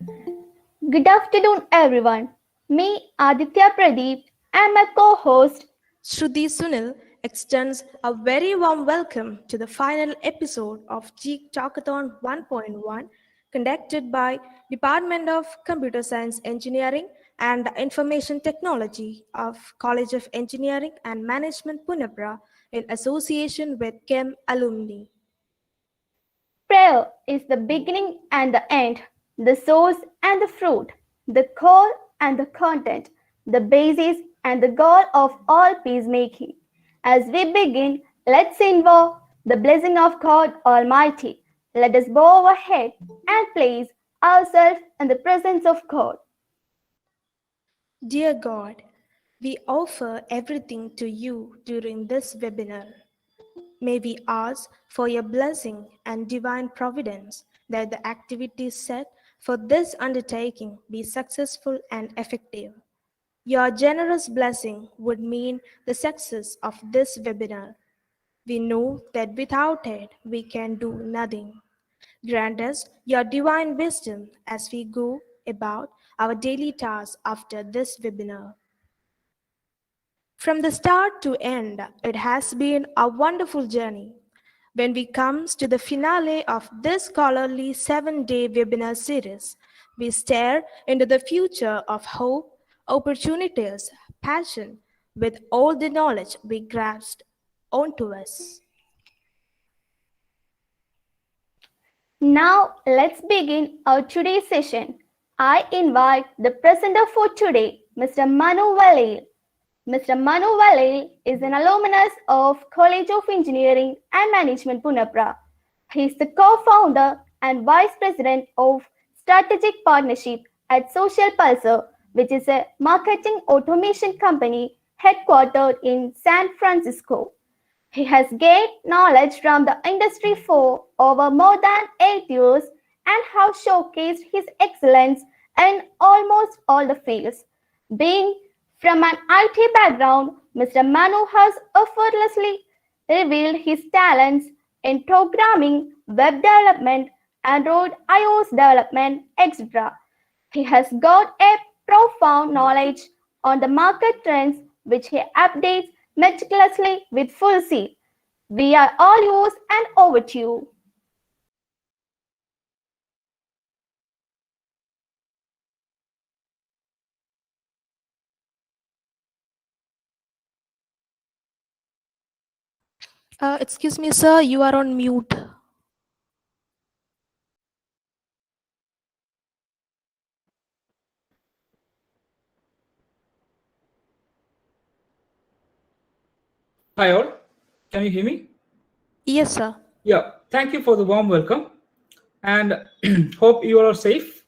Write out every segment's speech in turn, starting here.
Good afternoon, everyone. Me, Aditya Pradeep, and my co-host Shruti Sunil extends a very warm welcome to the final episode of Geek Talkathon 1.1 conducted by Department of Computer Science Engineering and Information Technology of College of Engineering and Management Punapura in association with KMI alumni. Prayer is the beginning and the end, the source and the fruit, the core and the content, the basis and the goal of all peacemaking. As we begin, let's invoke the blessing of God Almighty. Let us bow our head and place ourselves in the presence of God. Dear God, we offer everything to you during this webinar. May we ask for your blessing and divine providence that the activities set for this undertaking be successful and effective. Your generous blessing would mean the success of this webinar. We know that without it, we can do nothing. Grant us your divine wisdom as we go about our daily tasks after this webinar. From the start to end, it has been a wonderful journey. When we come to the finale of this scholarly 7-day webinar series, we stare into the future of hope, opportunities, passion, with all the knowledge we grasped onto us. Now, let's begin our today's session. I invite the presenter for today, Mr. Manuraj. Mr. Manuraj is an alumnus of College of Engineering and Management Punapura. He is the co-founder and vice president of Strategic Partnership at 𝑪𝒐𝒎𝒑𝒆𝒓, which is a marketing automation company headquartered in San Francisco. He has gained knowledge from the industry for over more than 8 years and has showcased his excellence in almost all the fields. Being from an IT background, Mr. Manu has effortlessly revealed his talents in programming, web development, Android, iOS development, etc. He has got a profound knowledge on the market trends, which he updates meticulously with full zeal. We are all yours and over to you. Excuse me, sir, you are on mute. Hi all, can you hear me? Yes, sir. Yeah, thank you for the warm welcome and hope you are safe.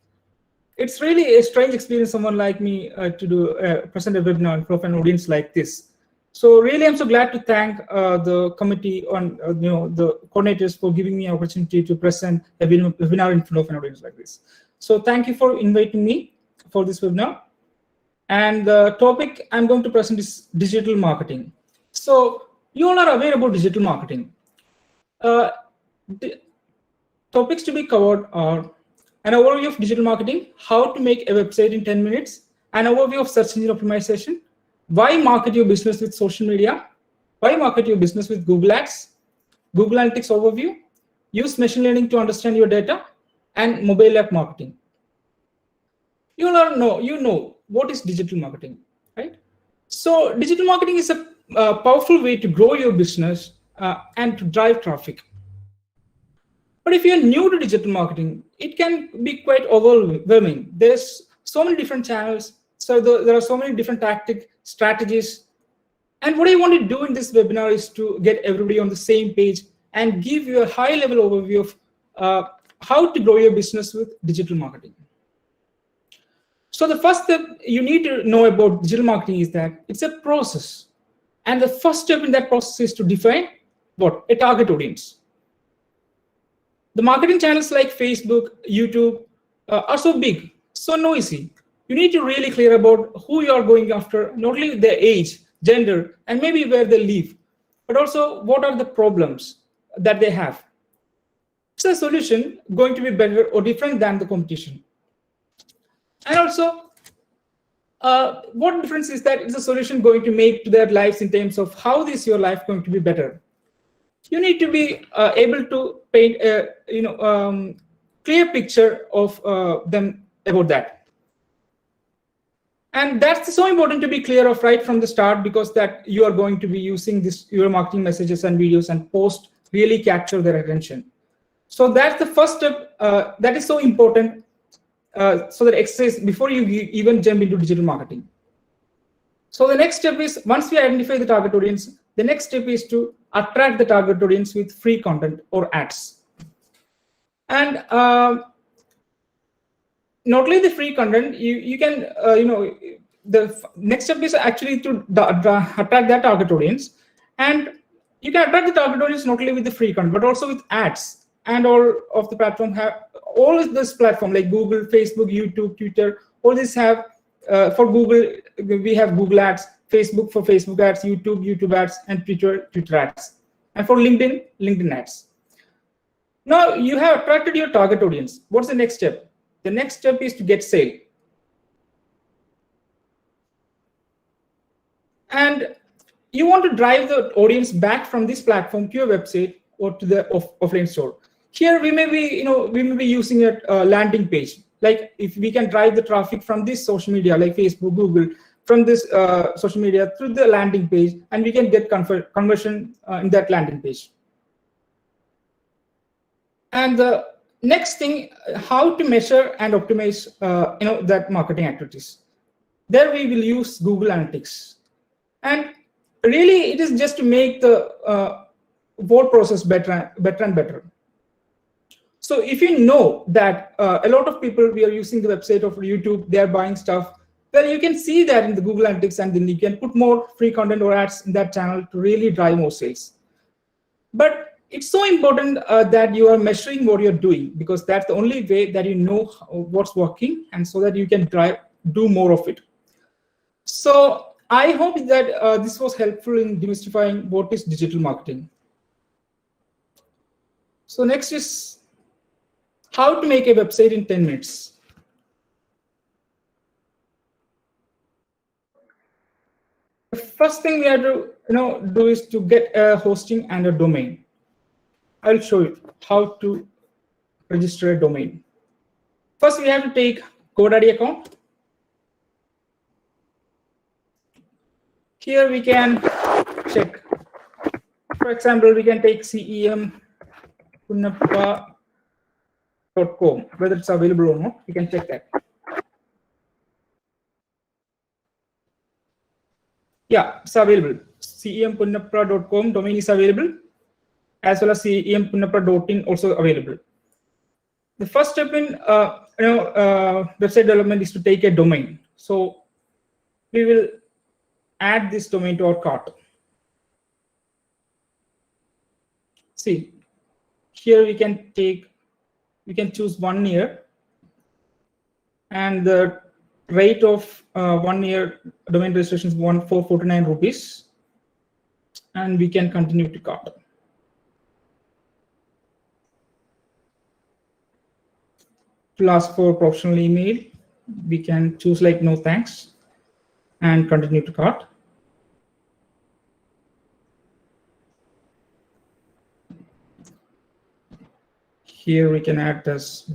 It's really a strange experience someone like me to present a webinar in front of an audience like this. So really I'm so glad to thank the committee on the coordinators for giving me an opportunity to present a webinar in front of an audience like this. So thank you for inviting me for this webinar. And the topic I'm going to present is digital marketing. So you all are aware about digital marketing. The topics to be covered are an overview of digital marketing, how to make a website in 10 minutes, an overview of search engine optimization, why market your business with social media, why market your business with Google Ads, Google Analytics overview, use machine learning to understand your data, and mobile app marketing. You know what is digital marketing, right? So digital marketing is a powerful way to grow your business and to drive traffic. But if you're new to digital marketing, it can be quite overwhelming. There's so many different channels, so there are so many different strategies. And what I want to do in this webinar is to get everybody on the same page and give you a high-level overview of how to grow your business with digital marketing. So the first step you need to know about digital marketing is that it's a process. And the first step in that process is to define what? A target audience. The marketing channels like Facebook, YouTube are so big, so noisy. You need to really clear about who you are going after, not only their age, gender, and maybe where they live, but also what are the problems that they have. Is the solution going to be better or different than the competition? And also, what difference is that is a solution going to make to their lives in terms of how is your life going to be better? You need to be able to paint a clear picture of them about that. And that's so important to be clear of right from the start, because that you are going to be using your marketing messages and videos and post really capture their attention. So that's the first step that is so important. So that exercise before you even jump into digital marketing. So the next step is, once we identify the target audience, the next step is to attract the target audience with free content or ads. And not only the free content, you can the next step is actually to attract that target audience, and you can attract the target audience not only with the free content but also with ads. And all of the platform have all of this platform like Google, Facebook, YouTube, Twitter. All this have for Google, we have Google ads, Facebook for Facebook ads, YouTube ads, and Twitter ads. And for LinkedIn ads. Now you have attracted your target audience. What's the next step? The next step is to get sale. And you want to drive the audience back from this platform to your website or to the offline store. Here we may be using a landing page. Like if we can drive the traffic from this social media like Facebook, Google, from this social media through the landing page, and we can get conversion in that landing page. And the next thing, how to measure and optimize that marketing activities. There we will use Google Analytics. And really it is just to make the whole process better and better. So if you know that a lot of people we are using the website of YouTube, they are buying stuff, well, you can see that in the Google Analytics, and then you can put more free content or ads in that channel to really drive more sales. But it's so important that you are measuring what you're doing, because that's the only way that you know what's working, and so that you can do more of it. So I hope that this was helpful in demystifying what is digital marketing. So next is how to make a website in 10 minutes. The first thing we have to do is to get a hosting and a domain. I'll show you how to register a domain. First, we have to take GoDaddy account. Here we can check. For example, we can take 𝑐EMPunnappa.com, whether it's available or not. We can check that. Yeah, it's available. 𝑐EMPunnappa.com domain is available, as well as 𝑐EMPunnappa.in also available. The first step in website development is to take a domain. So we will add this domain to our cart. See, here we can choose 1 year, and the rate of 1 year domain registration is 449 rupees, and we can continue to cart. To ask for professional email, we can choose like no thanks and continue to cart. Here we can add this.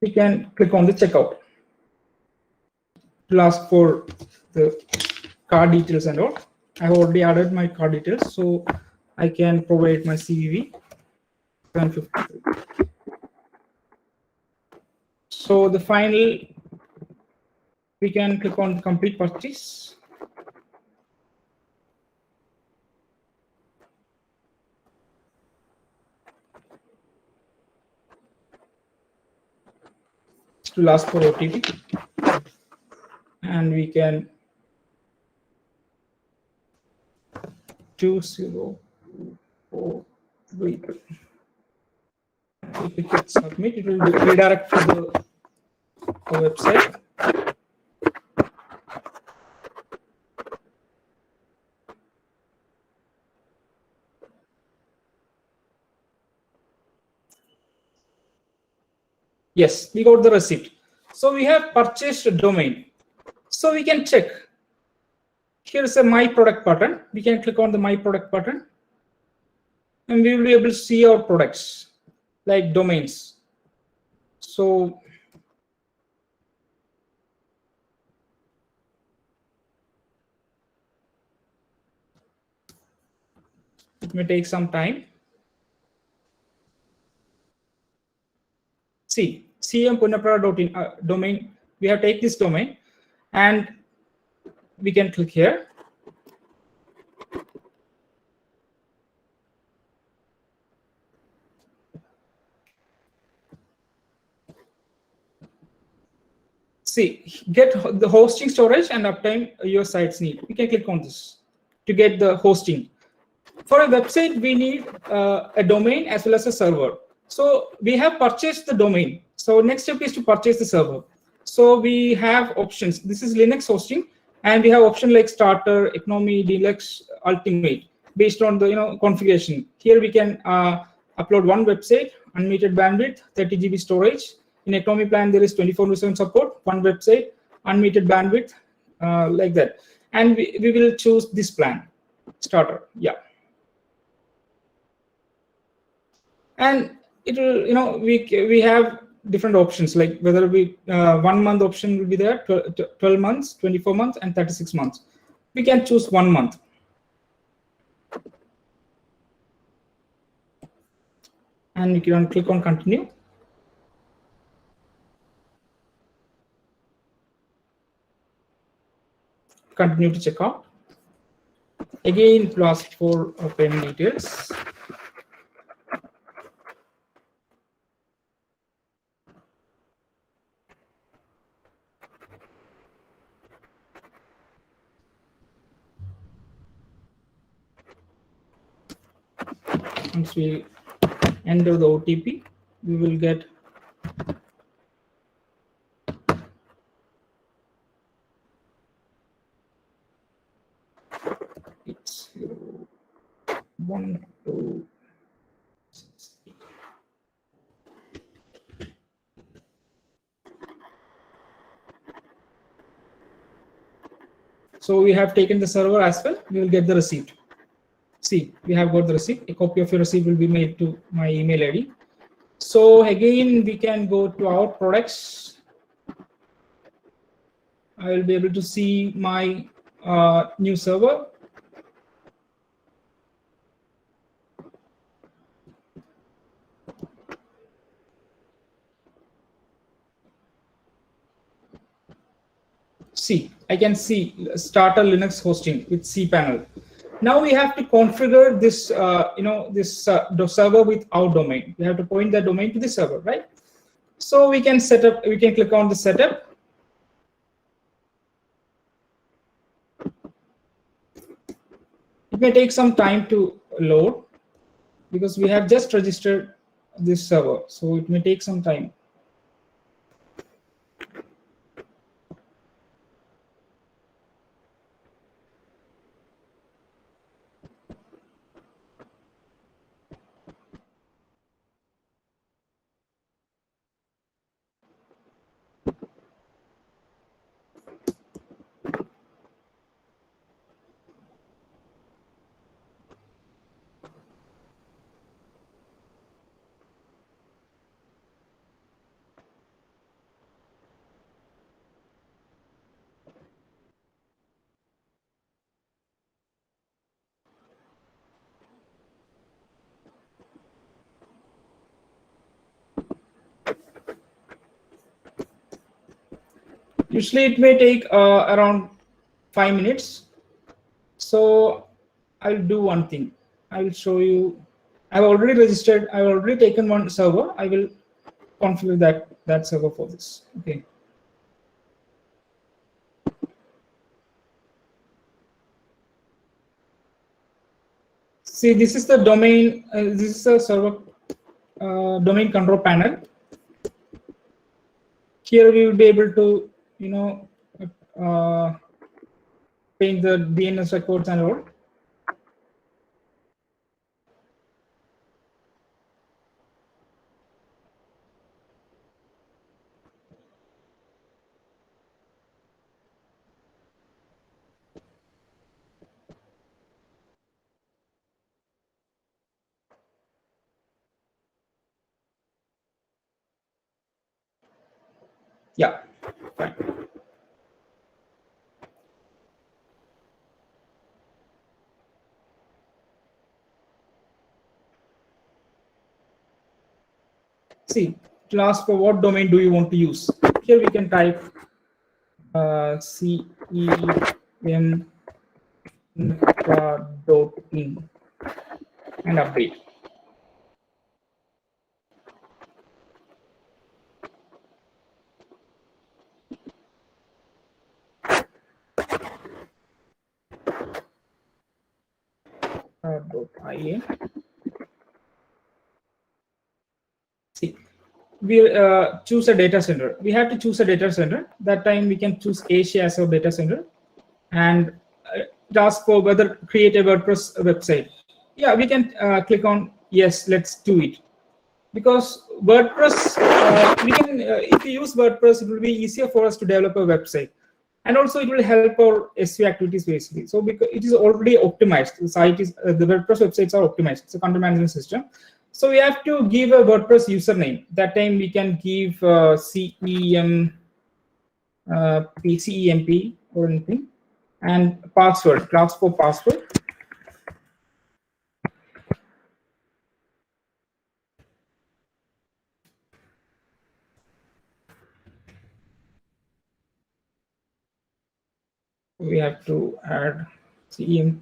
We can click on the checkout to ask for the card details and all. I have already added my card details, so I can provide my CVV 750. So the final, we can click on complete purchase. To ask for OTP, and we can 2043. If we click submit, it will redirect to the website. Yes, we got the receipt. So we have purchased a domain. So we can check. Here's a My Product button. We can click on the My Product button, and we will be able to see our products like domains. So it may take some time. See, 𝑐EMP domain. We have take this domain, and we can click here. See, get the hosting, storage, and uptime your sites need. We can click on this to get the hosting. For a website, we need a domain as well as a server. So we have purchased the domain. So next step is to purchase the server. So we have options. This is Linux hosting, and we have option like starter, economy, deluxe, ultimate, based on the configuration. Here we can upload one website, unlimited bandwidth, 30 GB storage. In economy plan, there is 24/7 support, one website, unlimited bandwidth, like that. And we will choose this plan, starter. Yeah. And it will, we have different options, like whether we 1 month option will be there, 12 months, 24 months, and 36 months. We can choose 1 month. And you can click on continue. Continue to check out. Again, it will ask for payment details. Once we enter the OTP, we will get it's 1, 2, 6, 8. So we have taken the server as well. We will get the receipt. See, we have got the receipt. A copy of your receipt will be made to my email ID. So again, we can go to our products. I will be able to see my new server. See, I can see starter Linux hosting with cPanel. Now we have to configure this, the server with our domain. We have to point the domain to the server, right? So we can set up. We can click on the setup. It may take some time to load because we have just registered this server, so it may take some time. Usually it may take around 5 minutes. So I'll do one thing. I will show you. I've already registered. I've already taken one server. I will configure that server for this. Okay. See, this is the domain. This is a server domain control panel. Here we will be able to, paint the DNS records and all. Yeah, fine. See, it will ask for what domain do you want to use. Here we can type CEM .in and update. .ia. See, we choose a data center. We have to choose a data center. That time we can choose Asia as our data center, and ask for whether create a WordPress website. Yeah, we can click on yes. Let's do it. Because WordPress, we can if we use WordPress, it will be easier for us to develop a website, and also it will help our SEO activities basically. So because it is already optimized, the site is the WordPress websites are optimized. It's a content management system. So we have to give a WordPress username. That time we can give CEMP or anything, and password. Class for password. We have to add CEM.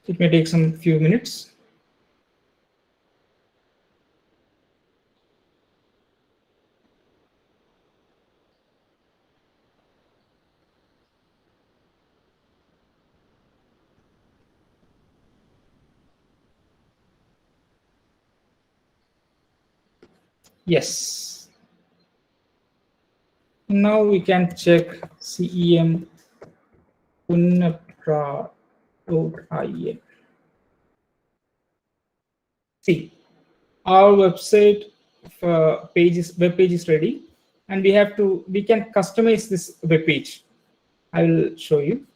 It may take some few minutes. Yes. Now we can check CEM .in. See, our website web page is ready, and we can customize this web page. I will show you.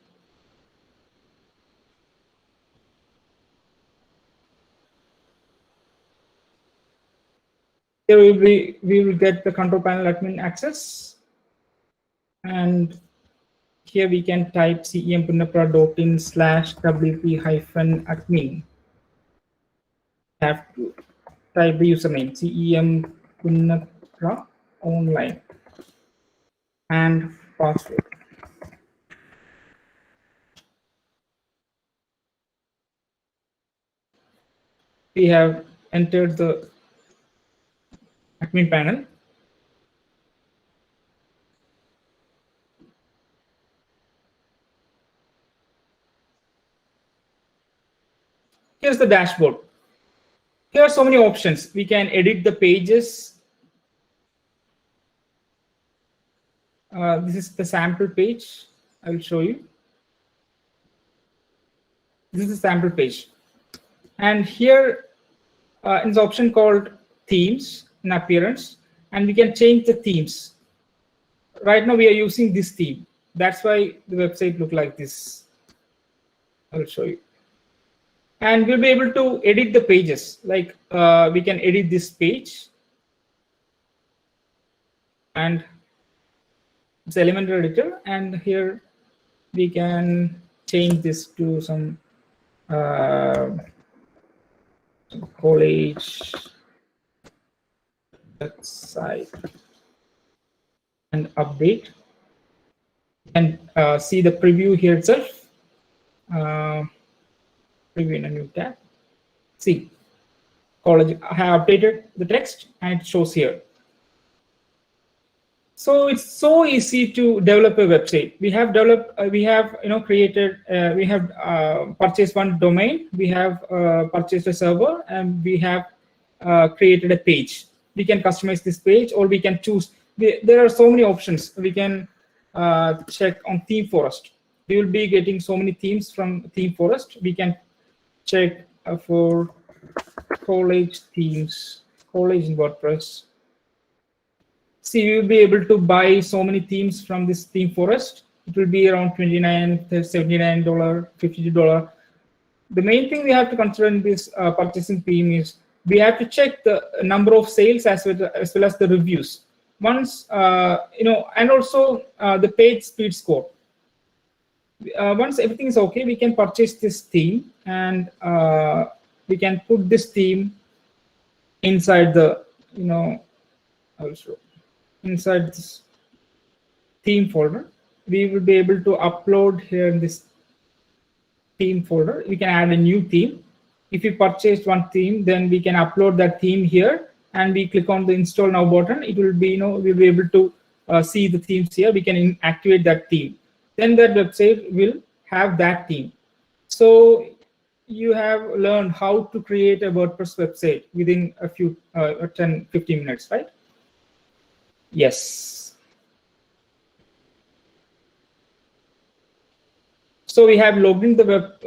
Here we will get the control panel admin access, and here we can type cem.in/wp-admin. Have to type the username cem.online and password. We have entered the admin panel. Here's the dashboard. Here are so many options. We can edit the pages. This is the sample page. I will show you. This is the sample page. And here is an option called themes in appearance, and we can change the themes. Right now we are using this theme. That's why the website looks like this. I will show you. And we'll be able to edit the pages. Like we can edit this page, and it's Elementor editor, and here we can change this to some college website and update, and see the preview here itself. Preview in a new tab. See, college. I have updated the text, and it shows here. So it's so easy to develop a website. We have developed, created, we have purchased one domain, we have purchased a server, and we have created a page. We can customize this page, or we can choose. There are so many options. We can check on Theme Forest. We will be getting so many themes from Theme Forest. We can check for college themes, college in WordPress. See, you will be able to buy so many themes from this Theme Forest. it will be around $29, $79, $52. The main thing we have to consider in this purchasing theme is we have to check the number of sales as well as the reviews. Once and also the page speed score. Once everything is okay, we can purchase this theme, and we can put this theme inside the inside this theme folder. We will be able to upload here in this theme folder. We can add a new theme. If we purchased one theme, then we can upload that theme here, and we click on the install now button. It will be we'll be able to see the themes here. We can activate that theme. Then that website will have that theme. So you have learned how to create a WordPress website within a few 10-15 minutes, right? Yes. So we have logged in the web.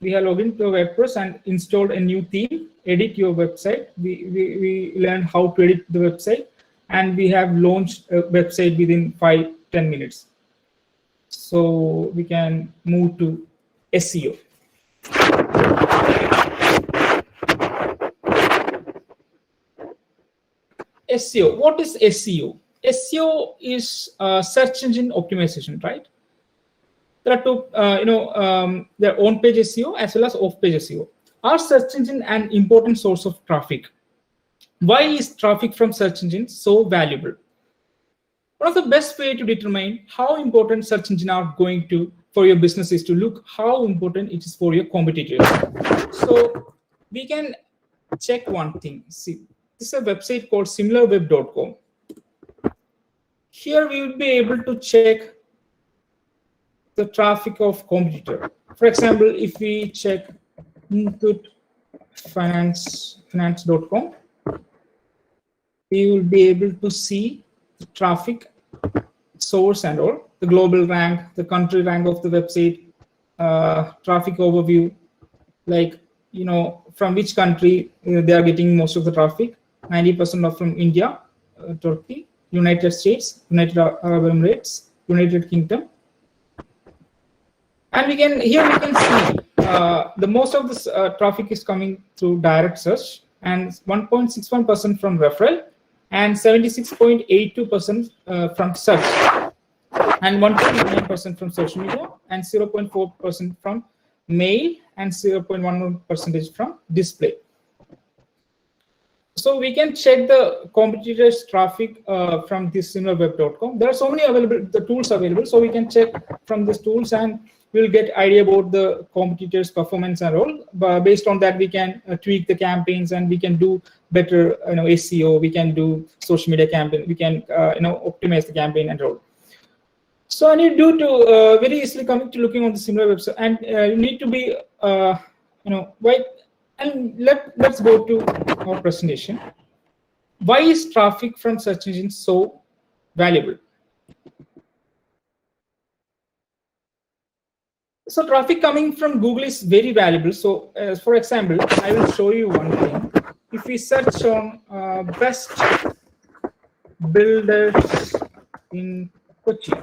We have logged into WordPress and installed a new theme. Edit your website. We learned how to edit the website, and we have launched a website within 5-10 minutes. So we can move to SEO. SEO. What is SEO? SEO is search engine optimization, right? There are two, their on-page SEO as well as off-page SEO. Are search engine an important source of traffic? Why is traffic from search engines so valuable? One of the best way to determine how important search engine are going to for your business is to look how important it is for your competitors. So we can check one thing. See, this is a website called similarweb.com. Here we will be able to check the traffic of competitor. For example, if we check finance.com, we will be able to see the traffic source and all, the global rank, the country rank of the website, traffic overview, like, from which country they are getting most of the traffic. 90% are from India, Turkey, United States, United Arab Emirates, United Kingdom. And here we can see the most of this traffic is coming through direct search, and 1.61% from referral, and 76.82% from search, and 1.9% from social media, and 0.4% from mail, and 0.11% from display. So we can check the competitors' traffic from this similarweb.com. There are so many the tools available, so we can check from these tools, and we'll get idea about the competitors' performance and all. But based on that, we can tweak the campaigns, and we can do better, SEO. We can do social media campaign. We can, optimize the campaign and all. So I need to very easily come to looking on the similar website, and you need to be, why. And let's go to our presentation. Why is traffic from search engines so valuable? So traffic coming from Google is very valuable. So for example, I will show you one thing. If we search on best builders in Kochi,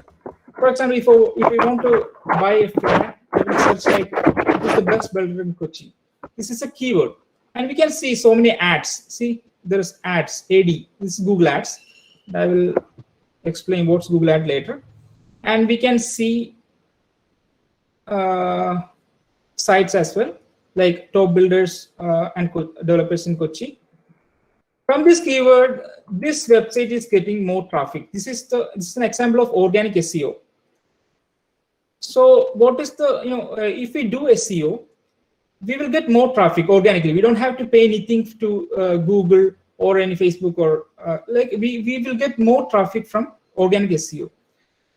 for example, if we want to buy a flat, we will search like, who is the best builder in Kochi? This is a keyword, and we can see so many ads. See, there's ads, AD. This is Google Ads. I will explain what's Google Ad later. And we can see sites as well, like top builders and developers in Kochi. From this keyword, this website is getting more traffic. This is an example of organic SEO. So what is the, if we do SEO, we will get more traffic organically. We don't have to pay anything to Google or any Facebook or we will get more traffic from organic SEO.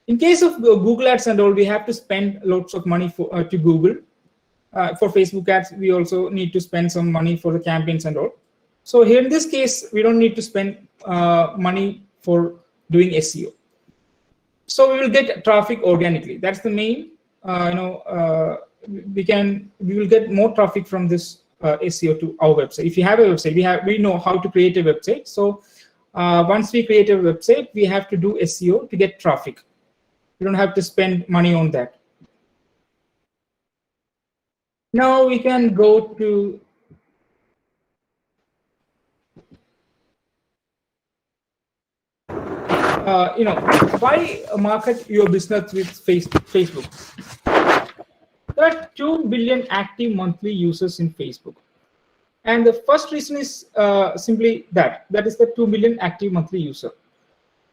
In case of Google Ads and all, we have to spend lots of money to Google. For Facebook ads, we also need to spend some money for the campaigns and all. So here in this case, we don't need to spend money for doing SEO. So we will get traffic organically. That's the main, we will get more traffic from this SEO to our website. If you have a website, we know how to create a website. So once we create a website, we have to do SEO to get traffic. You don't have to spend money on that. Now we can go to why market your business with Facebook? There are 2 billion active monthly users in Facebook. And the first reason is simply that is the 2 billion active monthly user.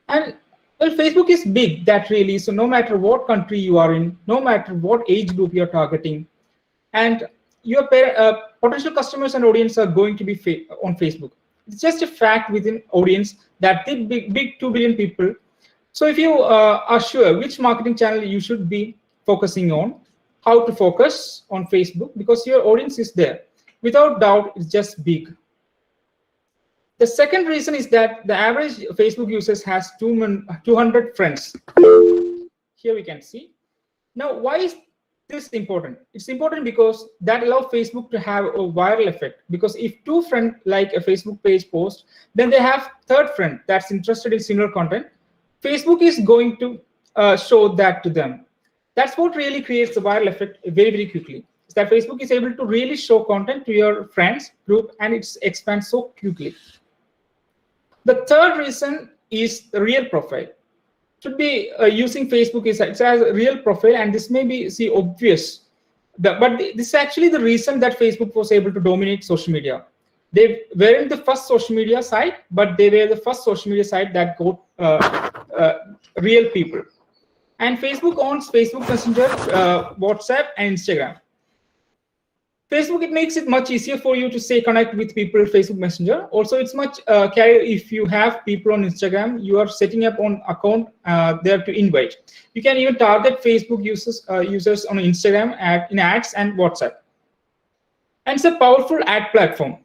And well, Facebook is big, that really. So no matter what country you are in, no matter what age group you're targeting, and your potential customers and audience are going to be on Facebook. It's just a fact within audience that the big 2 billion people. So if you are sure which marketing channel you should be focusing on, how to focus on Facebook, because your audience is there. Without doubt, it's just big. The second reason is that the average Facebook users has 200 friends. Here we can see. Now, why is this important? It's important because that allows Facebook to have a viral effect. Because if 2 friends like a Facebook page post, then they have 3rd friend that's interested in similar content. Facebook is going to show that to them. That's what really creates the viral effect very, very quickly. Is that Facebook is able to really show content to your friends group, and it expands so quickly. The third reason is the real profile. Should be using Facebook is it has a real profile, and this may be obvious, but this is actually the reason that Facebook was able to dominate social media. They weren't the first social media site, but they were the first social media site that got real people. And Facebook owns Facebook Messenger, WhatsApp, and Instagram. Facebook, it makes it much easier for you to stay connected with people in Facebook Messenger. Also, it's much if you have people on Instagram, you are setting up on account there to invite. You can even target Facebook users on Instagram in ads and WhatsApp. And it's a powerful ad platform.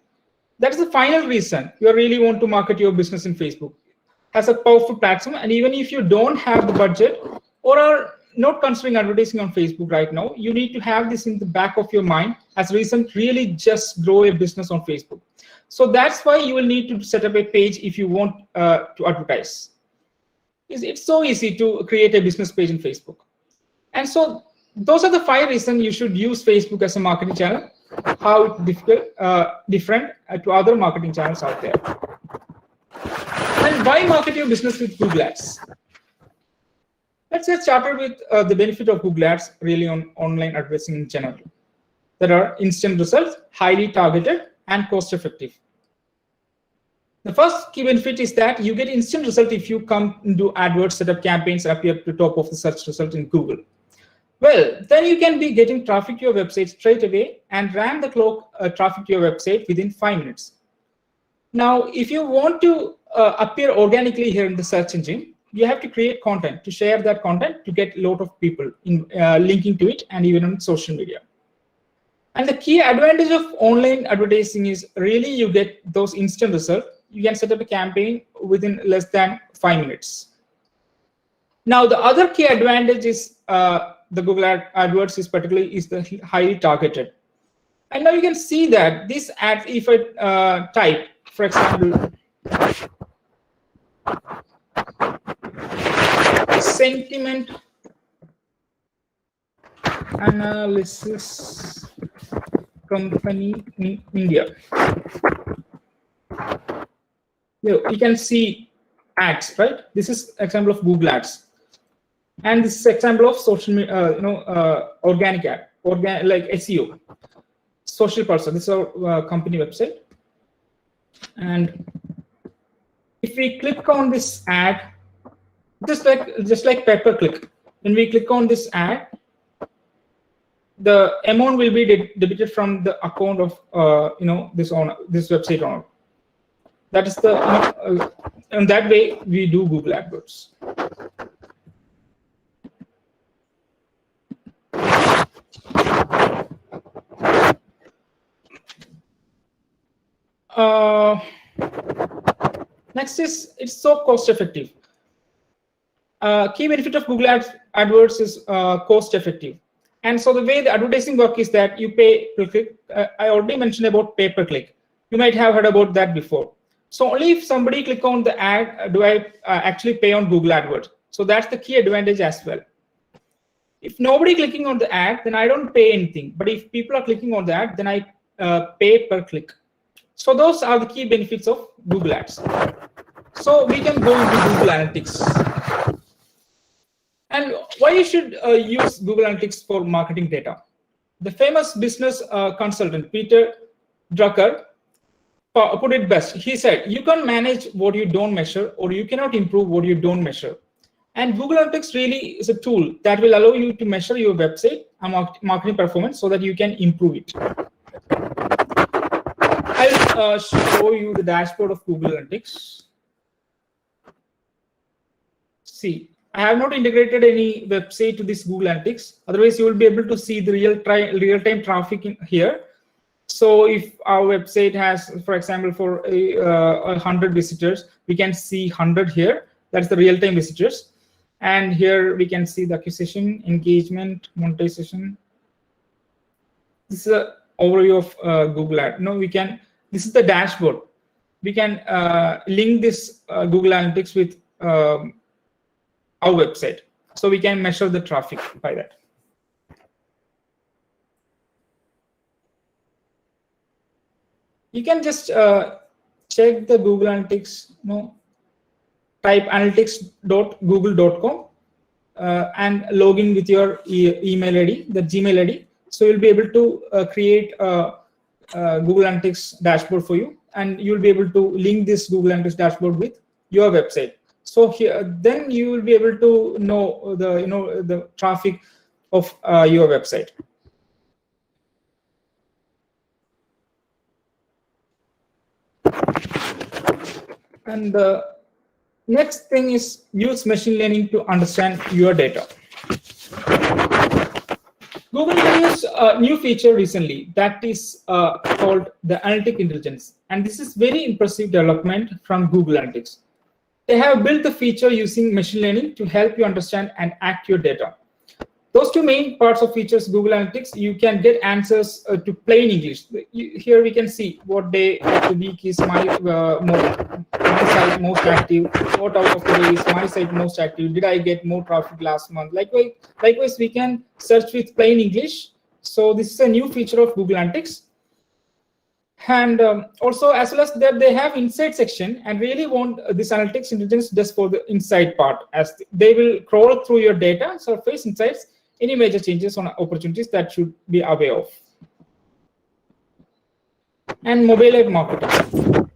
That's the final reason you really want to market your business in Facebook. Has a powerful platform, and even if you don't have the budget or are not considering advertising on Facebook right now, you need to have this in the back of your mind as a reason to really just grow a business on Facebook. So that's why you will need to set up a page if you want to advertise. It's so easy to create a business page in Facebook. And so those are the 5 reasons you should use Facebook as a marketing channel, how it's different to other marketing channels out there. And why market your business with Google Ads? Let's get started with the benefit of Google Ads really on online advertising in general. There are instant results, highly targeted, and cost-effective. The first key benefit is that you get instant result if you come into AdWords, set up campaigns, and appear to the top of the search result in Google. Well, then you can be getting traffic to your website straight away and ram the clock traffic to your website within 5 minutes. Now, if you want to appear organically here in the search engine, you have to create content to share that content to get a lot of people in linking to it, and even on social media. And the key advantage of online advertising is really you get those instant results. You can set up a campaign within less than 5 minutes. Now, the other key advantage is the Google AdWords is the highly targeted. And now you can see that this ad, if I type, for example, sentiment analysis company in India. You can see ads, right? This is example of Google Ads, and this is example of social, organic ad, like SEO, social person. This is our company website, and if we click on this ad, just like pay-per-click, when we click on this ad, the amount will be debited from the account of this website owner. That is the and that way we do Google AdWords. Next is it's so cost effective. Key benefit of Google AdWords is cost effective. And so the way the advertising work is that you pay per click. I already mentioned about pay per click. You might have heard about that before. So only if somebody click on the ad do I actually pay on Google AdWords. So that's the key advantage as well. If nobody clicking on the ad, then I don't pay anything. But if people are clicking on the ad, then I pay per click. So those are the key benefits of Google Ads. So we can go into Google Analytics. And why you should use Google Analytics for marketing data? The famous business consultant, Peter Drucker, put it best. He said, you can manage what you don't measure, or you cannot improve what you don't measure. And Google Analytics really is a tool that will allow you to measure your website and marketing performance so that you can improve it. I'll show you the dashboard of Google Analytics. See, I have not integrated any website to this Google Analytics. Otherwise, you will be able to see the real-time traffic in here. So if our website has, for example, for 100 visitors, we can see 100 here. That's the real-time visitors. And here we can see the acquisition, engagement, monetization. This is an overview of Google Ads. No, we can. This is the dashboard. We can link this Google Analytics with our website, so we can measure the traffic by that. You can just check the Google Analytics. Type analytics.google.com and log in with your email ID, the Gmail ID. So you'll be able to create a Google Analytics dashboard for you, and you'll be able to link this Google Analytics dashboard with your website. So here, then you will be able to know the traffic of your website. And the next thing is use machine learning to understand your data. Google introduced a new feature recently that is called the Analytic Intelligence. And this is very impressive development from Google Analytics. They have built the feature using machine learning to help you understand and act your data. Those two main parts of features Google Analytics, you can get answers to plain English. Here we can see what day of the week is my site most active, what out of the day is my site most active, did I get more traffic last month. Likewise, we can search with plain English. So this is a new feature of Google Analytics. And also, as well as that, they have insight section and really want this analytics intelligence just for the insight part, as they will crawl through your data, surface insights, any major changes on opportunities that should be aware of. And mobile app marketing.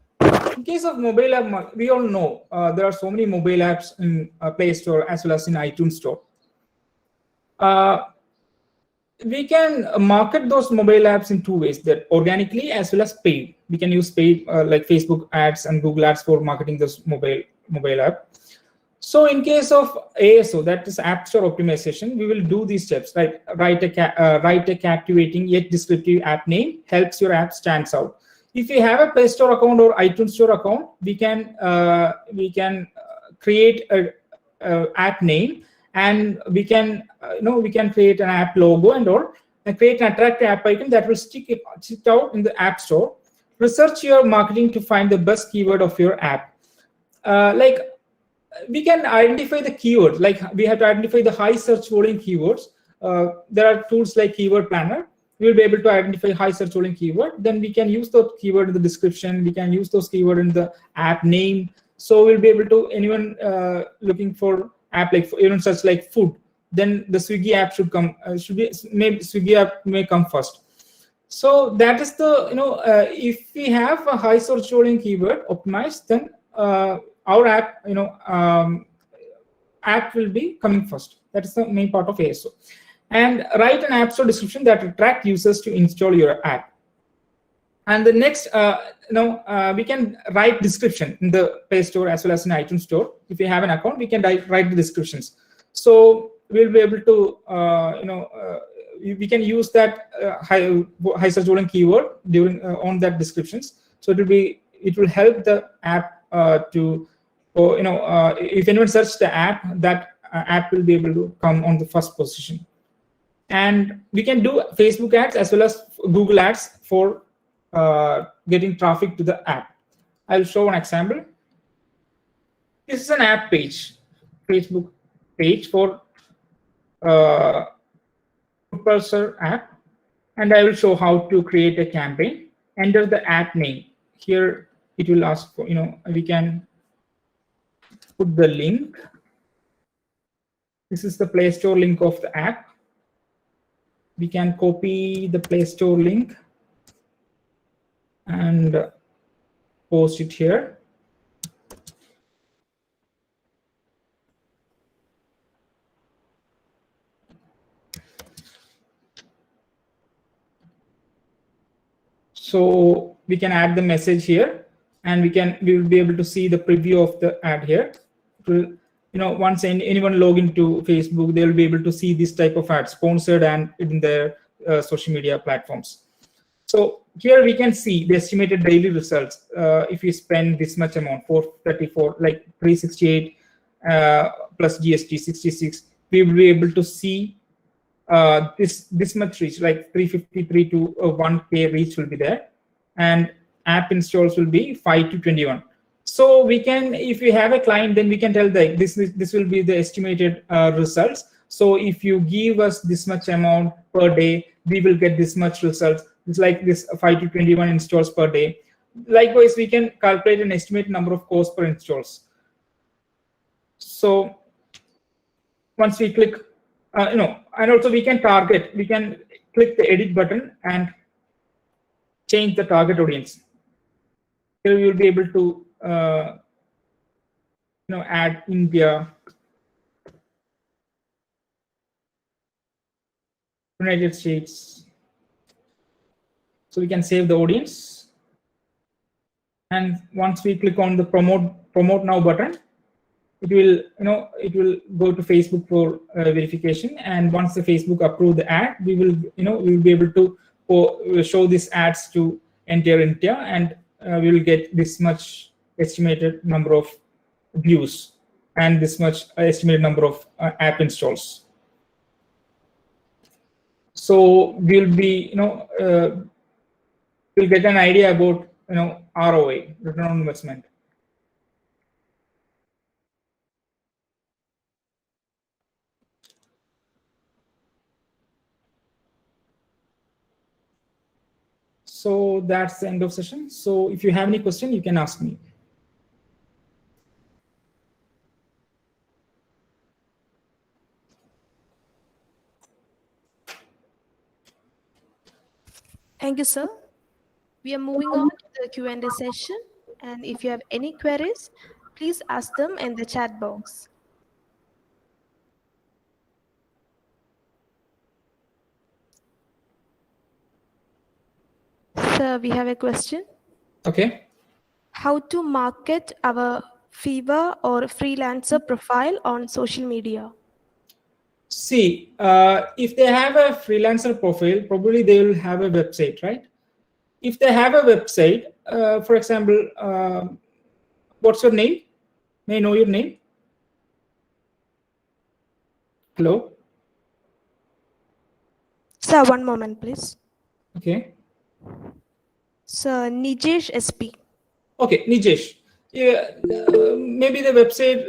In case of mobile app, we all know there are so many mobile apps in Play Store as well as in iTunes Store. We can market those mobile apps in two ways, that organically as well as paid. We can use paid like Facebook ads and Google ads for marketing this mobile app. So in case of ASO, that is App Store Optimization, we will do these steps, right? Write a captivating yet descriptive app name, helps your app stands out. If you have a Play Store account or iTunes Store account, we can create a app name, and we can create an app logo and all, and create an attractive app icon that will stick out in the App Store. Research your marketing to find the best keyword of your app. We can identify the keywords, like we have to identify the high search volume keywords. There are tools like Keyword Planner. We will be able to identify high search volume keyword. Then we can use the keyword in the description. We can use those keyword in the app name. So we'll be able to, anyone looking for app like even such like food, then the Swiggy app should come. Maybe Swiggy app may come first. So that is the if we have a high search volume keyword optimized, then our app app will be coming first. That is the main part of ASO. And write an App Store description that attract users to install your app. And the next, we can write description in the Play Store as well as in iTunes Store. If you have an account, we can write the descriptions. So we'll be able to, we can use that high search volume keyword during on that descriptions. So it will help the app to, if anyone searches the app, that app will be able to come on the first position. And we can do Facebook ads as well as Google ads for getting traffic to the app. I'll show an example. This is an app page, Facebook page for 𝒂𝒏𝒄𝒆 app, and I will show how to create a campaign. Enter the app name. Here it will ask for, we can put the link. This is the Play Store link of the app. We can copy the Play Store link and post it here. So we can add the message here, and we will be able to see the preview of the ad here. It will, once anyone log into Facebook, they will be able to see this type of ad, sponsored and in their social media platforms. So here we can see the estimated daily results. If you spend this much amount, 434, like 368 plus GST 66, we will be able to see this much reach, like 353 to 1K reach will be there, and app installs will be 5 to 21. So we can, if we have a client, then we can tell that this will be the estimated results. So if you give us this much amount per day, we will get this much results. It's like this 5 to 21 installs per day. Likewise, we can calculate an estimated number of costs per installs. So once we click, and also we can target. We can click the edit button and change the target audience. Here we will be able to add India, United States. So we can save the audience, and once we click on the promote now button, it will go to Facebook for verification. And once the Facebook approve the ad, we will be able to show these ads to entire India, and we will get this much estimated number of views and this much estimated number of app installs. So we'll be we'll get an idea about ROI, return on investment. So that's the end of session. So if you have any question, you can ask me. Thank you, sir. We are moving on to the Q&A session. And if you have any queries, please ask them in the chat box. Sir, we have a question. Okay. How to market our Fiverr or Freelancer profile on social media? See, if they have a freelancer profile, probably they will have a website, right? If they have a website, for example, what's your name? May I know your name? Hello? Sir, one moment, please. Okay. Sir, Nijesh SP. Okay, Nijesh. Yeah, maybe the website,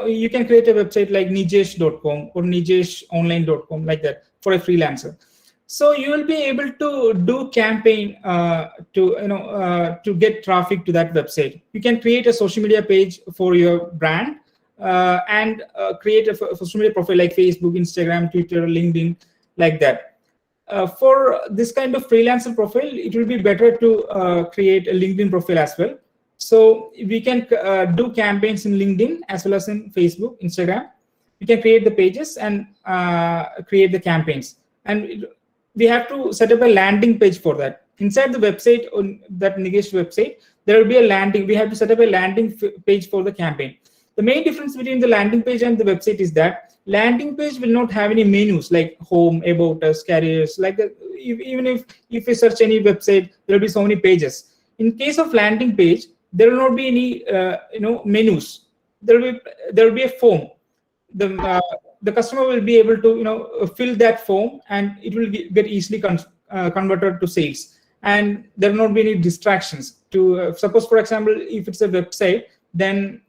you can create a website like nijesh.com or nijeshonline.com, like that, for a freelancer. So you will be able to do campaign to get traffic to that website. You can create a social media page for your brand and create a social media profile like Facebook, Instagram, Twitter, LinkedIn, like that. For this kind of freelancer profile, it will be better to create a LinkedIn profile as well. So we can do campaigns in LinkedIn as well as in Facebook, Instagram. We can create the pages and create the campaigns. And we have to set up a landing page for that. Inside the website, on that Nigesh website, there will be a landing. We have to set up a landing page for the campaign. The main difference between the landing page and the website is that landing page will not have any menus like home, about us, careers, like that. Even if you search any website, there will be so many pages. In case of landing page, there will not be any menus. There will be a form. The customer will be able to fill that form, and it will get easily converted to sales. and there will not be any distractions. To suppose, for example, if it's a website, then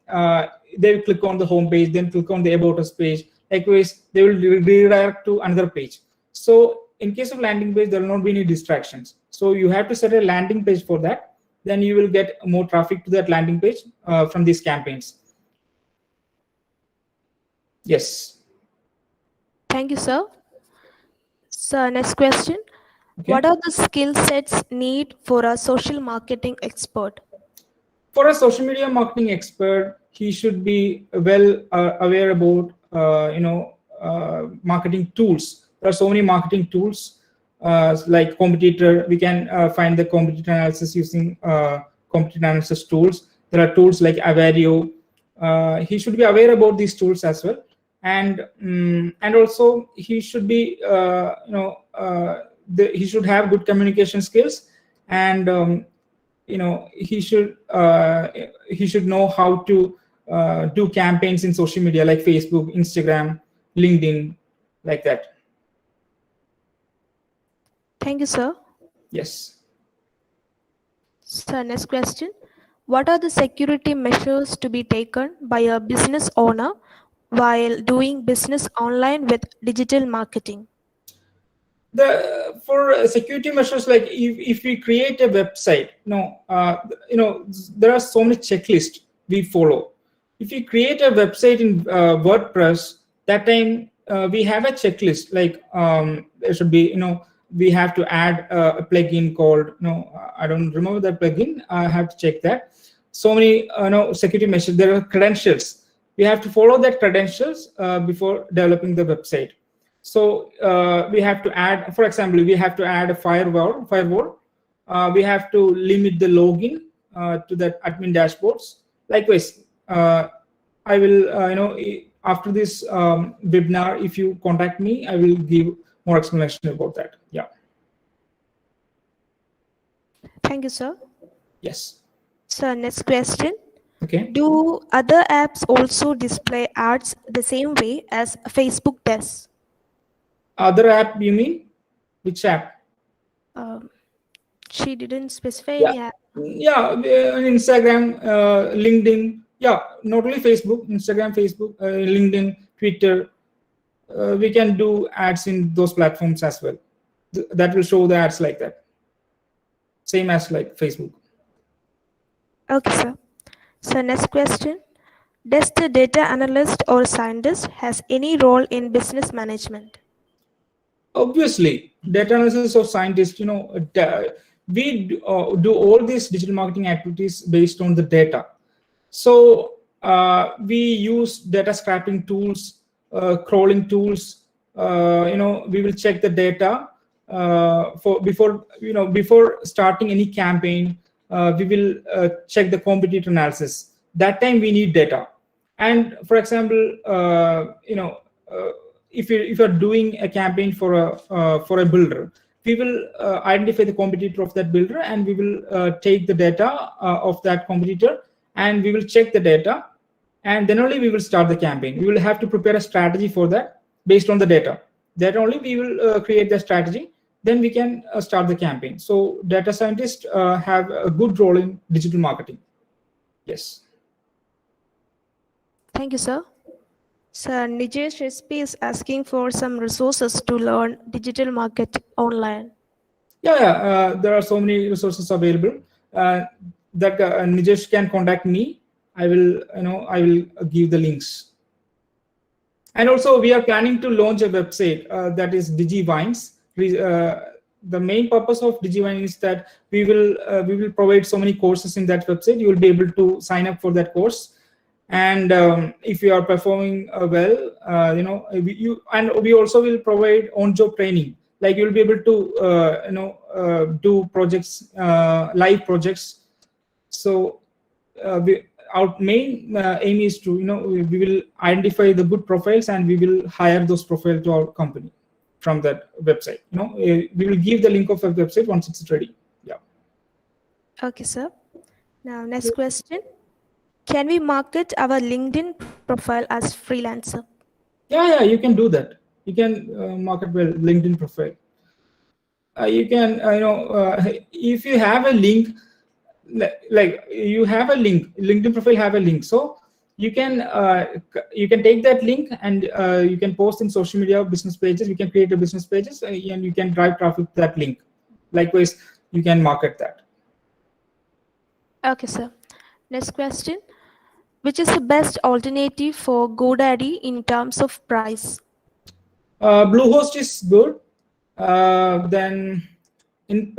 they will click on the home page, then click on the About Us page. Likewise, they will redirect to another page. So in case of landing page, there will not be any distractions. So you have to set a landing page for that. Then you will get more traffic to that landing page from these campaigns. Yes. Thank you, sir. So next question. Okay. What are the skill sets need for a social marketing expert? For a social media marketing expert, he should be well aware about marketing tools. There are so many marketing tools like competitor. We can find the competitor analysis using competitor analysis tools. There are tools like Avario. He should be aware about these tools as well, and also he should be he should have good communication skills, and he should know how to do campaigns in social media like Facebook, Instagram, LinkedIn, like that. Thank you, sir. Yes. So next question. What are the security measures to be taken by a business owner while doing business online with digital marketing? For security measures, like if we create a website, there are so many checklists we follow. If you create a website in WordPress, that time we have a checklist. Like there should be, we have to add a plugin called, I don't remember that plugin. I have to check that. So many security measures. There are credentials. We have to follow that credentials before developing the website. So we have to add, for example, we have to add a firewall. We have to limit the login to that admin dashboards. Likewise, I will, after this webinar, if you contact me, I will give more explanation about that. Yeah. Thank you, sir. Yes. So next question. Okay. Do other apps also display ads the same way as Facebook does? Other app, you mean? Which app? She didn't specify any app. Yeah, Instagram, LinkedIn. Yeah, not only Facebook, Instagram, Facebook, LinkedIn, Twitter. We can do ads in those platforms as well. That will show the ads like that. Same as like Facebook. Okay, sir. So next question. Does the data analyst or scientist has any role in business management? Obviously, data analysis or scientists, we do all these digital marketing activities based on the data. So we use data scraping tools, crawling tools. We will check the data before starting any campaign. We will check the competitor analysis. That time we need data. And for example, if you're doing a campaign for a builder, we will identify the competitor of that builder, and we will take the data of that competitor, and we will check the data, and then only we will start the campaign. We will have to prepare a strategy for that based on the data. That only we will create the strategy, then we can start the campaign. So data scientists have a good role in digital marketing. Yes. Thank you, sir. Sir, Nijesh SP is asking for some resources to learn digital marketing online. Yeah, there are so many resources available that Nijesh can contact me. I will give the links. And also, we are planning to launch a website that is DigiVines. The main purpose of DigiVine is that we will provide so many courses in that website. You will be able to sign up for that course. And if you are performing well, we also will provide on-job training. Like you'll be able to do projects, live projects. So our main aim is to we will identify the good profiles, and we will hire those profiles to our company from that website. We will give the link of a website once it's ready. Yeah. Okay, sir. Now, next question. Can we market our LinkedIn profile as freelancer? Yeah, you can do that. You can market well LinkedIn profile. You can if you have a link, like you have a link, LinkedIn profile have a link, so you can take that link and you can post in social media business pages. You can create a business pages and you can drive traffic to that link. Likewise, you can market that. Okay, sir. Next question. Which is the best alternative for GoDaddy in terms of price? Bluehost is good. Then in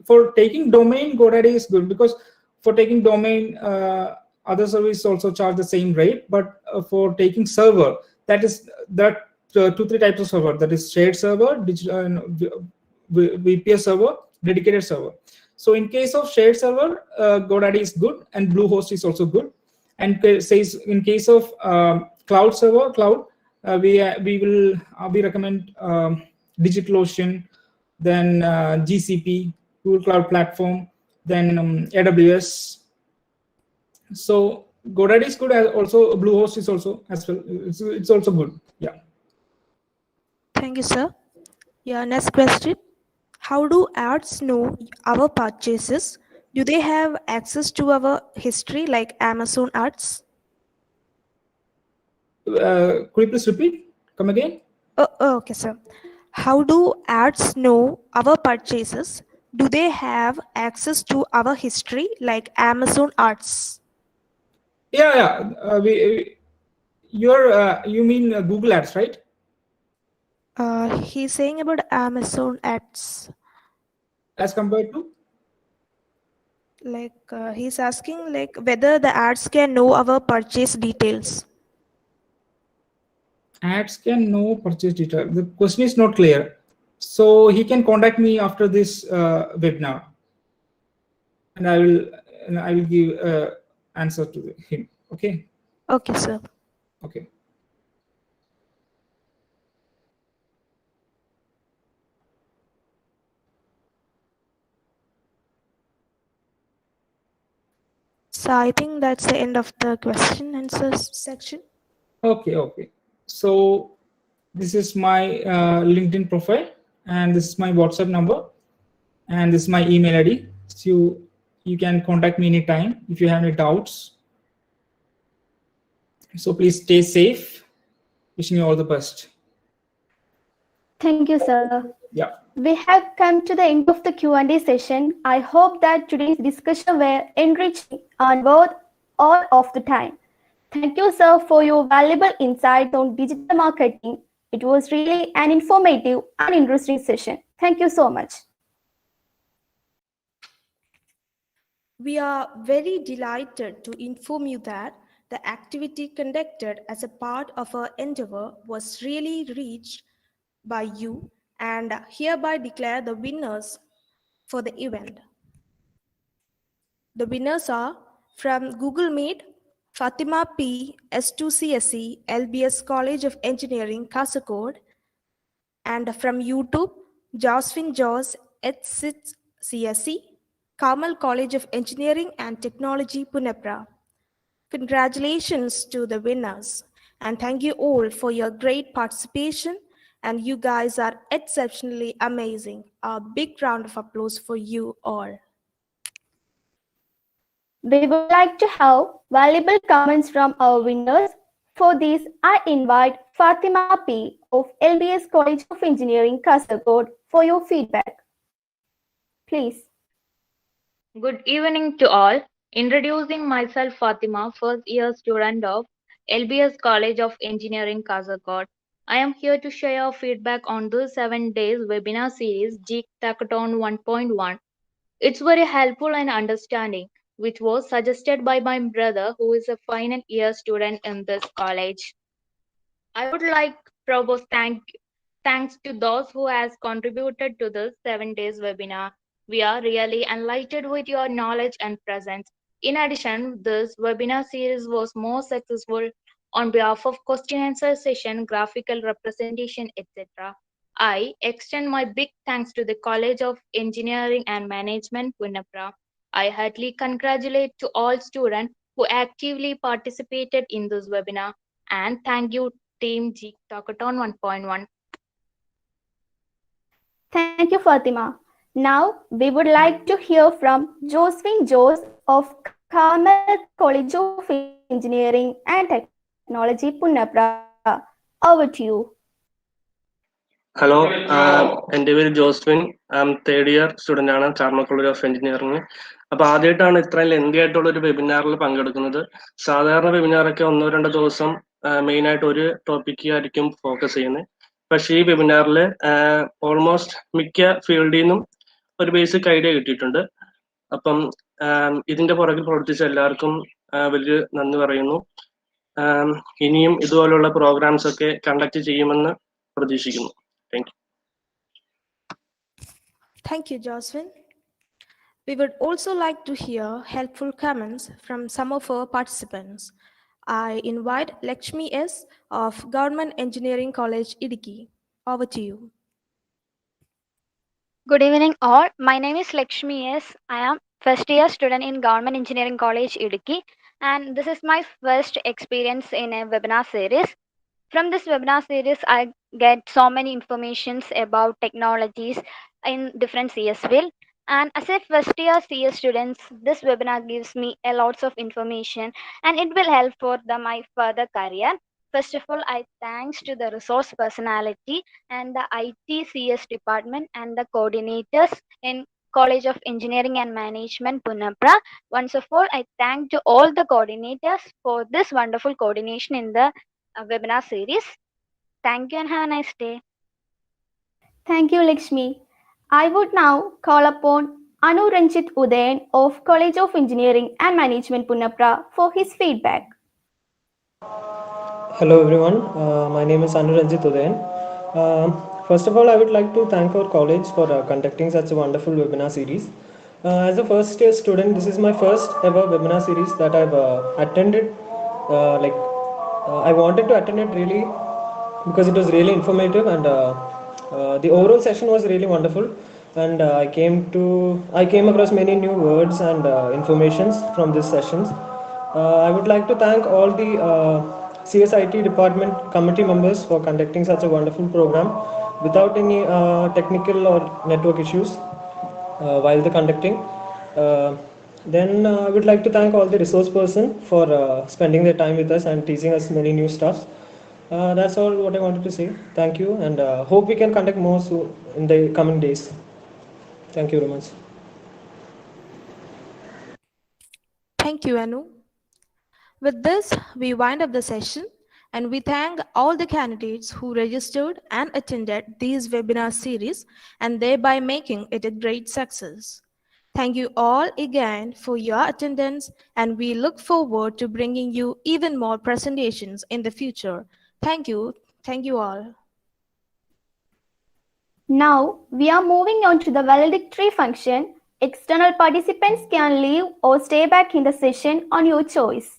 for taking domain, GoDaddy is good, because for taking domain, other services also charge the same rate. But for taking server, that 2-3 types of server, that is shared server, digital VPS server, dedicated server. So in case of shared server, GoDaddy is good, and Bluehost is also good. And says in case of cloud server, we recommend DigitalOcean, then GCP, Google Cloud Platform, then AWS. So GoDaddy is good, as also Bluehost is also as well. It's also good. Yeah. Thank you, sir. Yeah. Next question. How do ads know our purchases? Do they have access to our history like Amazon ads? Could you please repeat? Come again? Okay, sir. How do ads know our purchases? Do they have access to our history like Amazon ads? Yeah. You mean Google Ads, right? He's saying about Amazon ads. As compared to? Like he's asking like whether the ads can know our purchase details. Ads can know purchase detail. The question is not clear. So he can contact me after this webinar, and I will give answer to him. Okay. Okay, sir. Okay. So I think that's the end of the question and answer section. Okay. So this is my LinkedIn profile, and this is my WhatsApp number, and this is my email ID. So you can contact me anytime if you have any doubts. So please stay safe. Wishing you all the best. Thank you, sir. Yeah. We have come to the end of the Q&A session. I hope that today's discussion were enriching and worth all of the time. Thank you, sir, for your valuable insight on digital marketing. It was really an informative and interesting session. Thank you so much. We are very delighted to inform you that the activity conducted as a part of our endeavor was really reached by you and hereby declare the winners for the event. The winners are from Google Meet, Fatima P. S2CSE, LBS College of Engineering, Kasaragod, and from YouTube, Josephine Jaws, 𝑺𝒄𝒊𝒆𝒏𝒄𝒆, Carmel College of Engineering and Technology, Punapra. Congratulations to the winners, and thank you all for your great participation, and you guys are exceptionally amazing. A big round of applause for you all. We would like to have valuable comments from our winners. For this, I invite Fatima P. of LBS College of Engineering, Kasaragod, for your feedback. Please. Good evening to all. Introducing myself, Fatima, first year student of LBS College of Engineering, Kasaragod. I am here to share feedback on the 7 days webinar series Geek Talkathon 1.1. It's very helpful and understanding, which was suggested by my brother, who is a final year student in this college. I would like propose thanks to those who has contributed to this 7 days webinar. We are really enlightened with your knowledge and presence. In addition, this webinar series was more successful on behalf of question answer session, graphical representation, etc. I extend my big thanks to the College of Engineering and Management, Punapra. I heartily congratulate to all students who actively participated in this webinar, and thank you Team Geek Talkathon 1.1. Thank you, Fatima. Now, we would like to hear from Josephine Jose of Carmel College of Engineering and Technology, Punapra. Over to you. Hello എൻ്റെ പേര് Joswin. Third year student ആണ് ചാർമ college of engineering. അപ്പോൾ ആദ്യമായിട്ടാണ് ഇത്രയും lengthy ആയിട്ടുള്ള ഒരു വെബിനാറിൽ പങ്കെടുക്കുന്നത്. സാധാരണ വെബിനാറൊക്കെ 1-2 ദിവസം മെയിനായിട്ട് ഒരു ടോപ്പിക്ക് ആയിരിക്കും ഫോക്കസ് ചെയ്യുന്നത്. പക്ഷേ ഈ വെബിനാറിൽ ഓൾമോസ്റ്റ് മിക്ക ഫീൽഡിൽ നിന്നും ഒരു ബേസിക് ഐഡിയ കിട്ടിയിട്ടുണ്ട്. അപ്പം ഇതിൻ്റെ പുറകിൽ പ്രവർത്തിച്ച എല്ലാവർക്കും വലിയ നന്ദി പറയുന്നു. ഇനിയും ഇതുപോലുള്ള പ്രോഗ്രാംസ് ഒക്കെ കണ്ടക്ട് ചെയ്യുമെന്ന് പ്രതീക്ഷിക്കുന്നു. Thank you. Thank you, Jocelyn. We would also like to hear helpful comments from some of our participants. I invite Lakshmi S. of Government Engineering College, Idiki. Over to you. Good evening all. My name is Lakshmi S. I am first year student in Government Engineering College, Idiki, and this is my first experience in a webinar series. From this webinar series, I get so many informations about technologies in different CS field. And as a first year CS students, this webinar gives me a lots of information and it will help for my further career. First of all, I thanks to the resource personality and the ITCS department and the coordinators in College of Engineering and Management, Punapra. Once of all, I thank to all the coordinators for this wonderful coordination in the webinar series. Thank you and have a nice day. Thank you, Lakshmi. I would now call upon Anuranjit Udayan of College of Engineering and Management, Punapra for his feedback. Hello everyone, my name is Anuranjit Udayan. First of all, I would like to thank our college for conducting such a wonderful webinar series. As a first year student, this is my first ever webinar series that I've attended. I wanted to attend it really because it was really informative and the overall session was really wonderful. And I came across many new words and informations from these sessions. I would like to thank all the CSIT department committee members for conducting such a wonderful program without any technical or network issues while the conducting. Then I would like to thank all the resource person for spending their time with us and teaching us many new stuff. That's all what I wanted to say. Thank you, and hope we can conduct more soon in the coming days. Thank you very much. Thank you, Anu. With this, we wind up the session and we thank all the candidates who registered and attended these webinar series and thereby making it a great success. Thank you all again for your attendance and we look forward to bringing you even more presentations in the future. Thank you. Thank you all. Now, we are moving on to the valedictory function. External participants can leave or stay back in the session on your choice.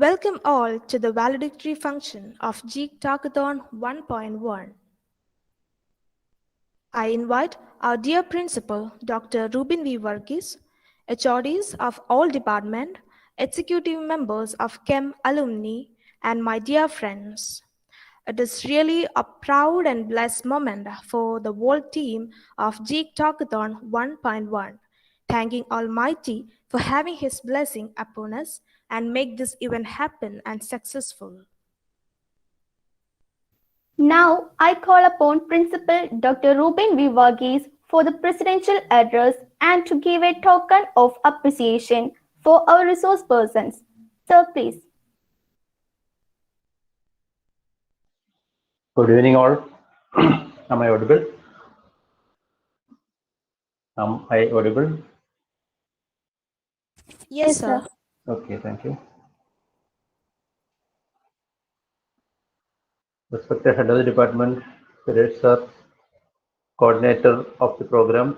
Welcome all to the valedictory function of Geek Talkathon 1.1. I invite our dear principal, Dr. 𝑬𝒏𝒈𝒊𝒏𝒄𝒆, HODs of all department, executive members of KEM alumni, and my dear friends. It is really a proud and blessed moment for the whole team of Geek Talkathon 1.1, thanking Almighty for having His blessing upon us and make this event happen and successful. Now, I call upon Principal Dr. 𝑬𝒏𝒈𝒊𝒏𝒄𝒆 for the presidential address and to give a token of appreciation for our resource persons. Sir, please. Good evening all. Am I audible? Am I audible? Yes, sir. Okay, thank you. Respected Head of the Department, Shailesh Sir, Coordinator of the program,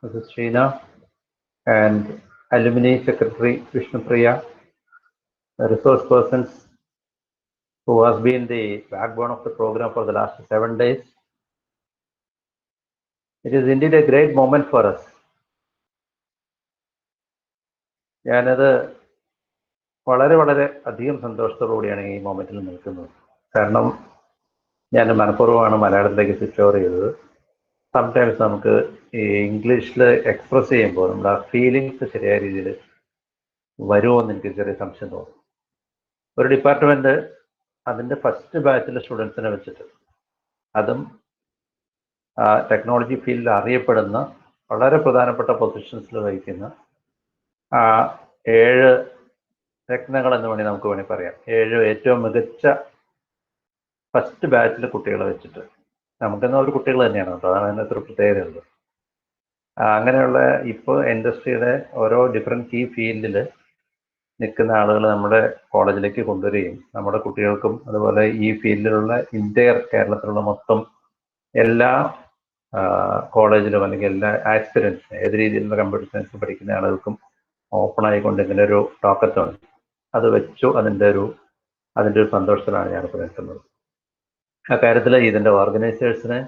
Mrs. Sheena, and Alumni Secretary 𝑬𝒏𝒈𝒊𝒏𝒄𝒆, resource persons who has been the backbone of the program for the last 7 days. It is indeed a great moment for us. ഞാനത് വളരെ അധികം സന്തോഷത്തോടുകൂടിയാണ് ഈ മൊമെന്റിൽ നിൽക്കുന്നത്. കാരണം ഞാൻ മനഃപൂർവ്വമാണ് മലയാളത്തിലേക്ക് switch over ചെയ്തത്. Sometimes നമുക്ക് ഈ ഇംഗ്ലീഷിൽ എക്സ്പ്രസ് ചെയ്യുമ്പോൾ നമ്മുടെ ആ ഫീലിങ്സ് ശരിയായ രീതിയിൽ വരുമോ എന്ന് എനിക്ക് ചെറിയ സംശയം തോന്നും. ഒരു ഡിപ്പാർട്ട്മെന്റ് അതിൻ്റെ ഫസ്റ്റ് ബാച്ചിലെ സ്റ്റുഡൻസിനെ വെച്ചിട്ട്, അതും ടെക്നോളജി ഫീൽഡിൽ അറിയപ്പെടുന്ന വളരെ പ്രധാനപ്പെട്ട പൊസിഷൻസിൽ വഹിക്കുന്ന 7 രത്നങ്ങൾ എന്ന് നമുക്ക് വേണമെങ്കിൽ പറയാം, 7 ഏറ്റവും മികച്ച ഫസ്റ്റ് ബാച്ചിലെ കുട്ടികളെ വെച്ചിട്ട്, നമുക്കെന്ന ഒരു കുട്ടികൾ തന്നെയാണ് കേട്ടോ, അതാണ് അതിനകത്ത് ഒരു പ്രത്യേകതയുള്ളത്. അങ്ങനെയുള്ള ഇപ്പോൾ ഇൻഡസ്ട്രിയുടെ ഓരോ ഡിഫറെൻറ്റ് കീ ഫീൽഡിൽ നിൽക്കുന്ന ആളുകൾ നമ്മുടെ കോളേജിലേക്ക് കൊണ്ടുവരികയും നമ്മുടെ കുട്ടികൾക്കും അതുപോലെ ഈ ഫീൽഡിലുള്ള ഇന്ത്യർ കേരളത്തിലുള്ള മൊത്തം എല്ലാ കോളേജിലും അല്ലെങ്കിൽ എല്ലാ ആസ്പിരൻസ് ഏത് രീതിയിലുള്ള കമ്പ്യൂട്ടർ സയൻസ് പഠിക്കുന്ന ആളുകൾക്കും ഓപ്പൺ ആയിക്കൊണ്ട് ഇങ്ങനെ ഒരു ടോക്കത്തോൺ അത് വെച്ചു. അതിൻ്റെ ഒരു സന്തോഷത്തിലാണ് ഞാനിപ്പോൾ നിൽക്കുന്നത്. അക്കാര്യത്തിൽ ഇതിൻ്റെ ഓർഗനൈസേഴ്സിനെ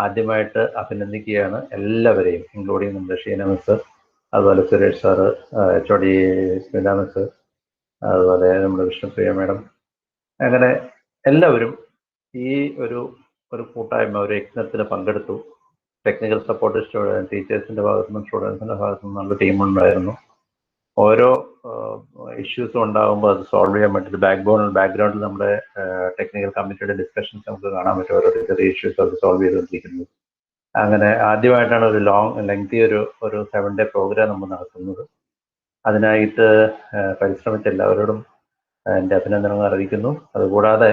ആദ്യമായിട്ട് അഭിനന്ദിക്കുകയാണ്, എല്ലാവരെയും, ഇൻക്ലൂഡിങ് നമ്മുടെ ഷീന മിസ്, അതുപോലെ Suresh sir, HOD Smitha miss, അതുപോലെ നമ്മുടെ വിഷ്ണുപ്രിയ മാഡം, അങ്ങനെ എല്ലാവരും ഈ ഒരു കൂട്ടായ്മ, ഒരു യജ്ഞത്തിൽ പങ്കെടുത്തു. ടെക്നിക്കൽ സപ്പോർട്ട് ടീച്ചേഴ്സിൻ്റെ ഭാഗത്തുനിന്നും സ്റ്റുഡൻസിൻ്റെ ഭാഗത്തുനിന്നും നല്ല ടീമുണ്ടായിരുന്നു. ഓരോ ഇഷ്യൂസും ഉണ്ടാകുമ്പോൾ അത് സോൾവ് ചെയ്യാൻ വേണ്ടിയിട്ട് ബാക്ക്ഗ്രൗണ്ടിൽ നമ്മുടെ ടെക്നിക്കൽ കമ്മിറ്റിയുടെ ഡിസ്കഷൻസ് നമുക്ക് കാണാൻ പറ്റും. ഓരോ ചെറിയ ഇഷ്യൂസ് അത് സോൾവ് ചെയ്തുകൊണ്ടിരിക്കുന്നത്. അങ്ങനെ ആദ്യമായിട്ടാണ് ഒരു ലെങ്തി ഒരു 7 ഡേ പ്രോഗ്രാം നമ്മൾ നടത്തുന്നത്. അതിനായിട്ട് പരിശ്രമിച്ച എല്ലാവരോടും എൻ്റെ അഭിനന്ദനങ്ങൾ അറിയിക്കുന്നു. അതുകൂടാതെ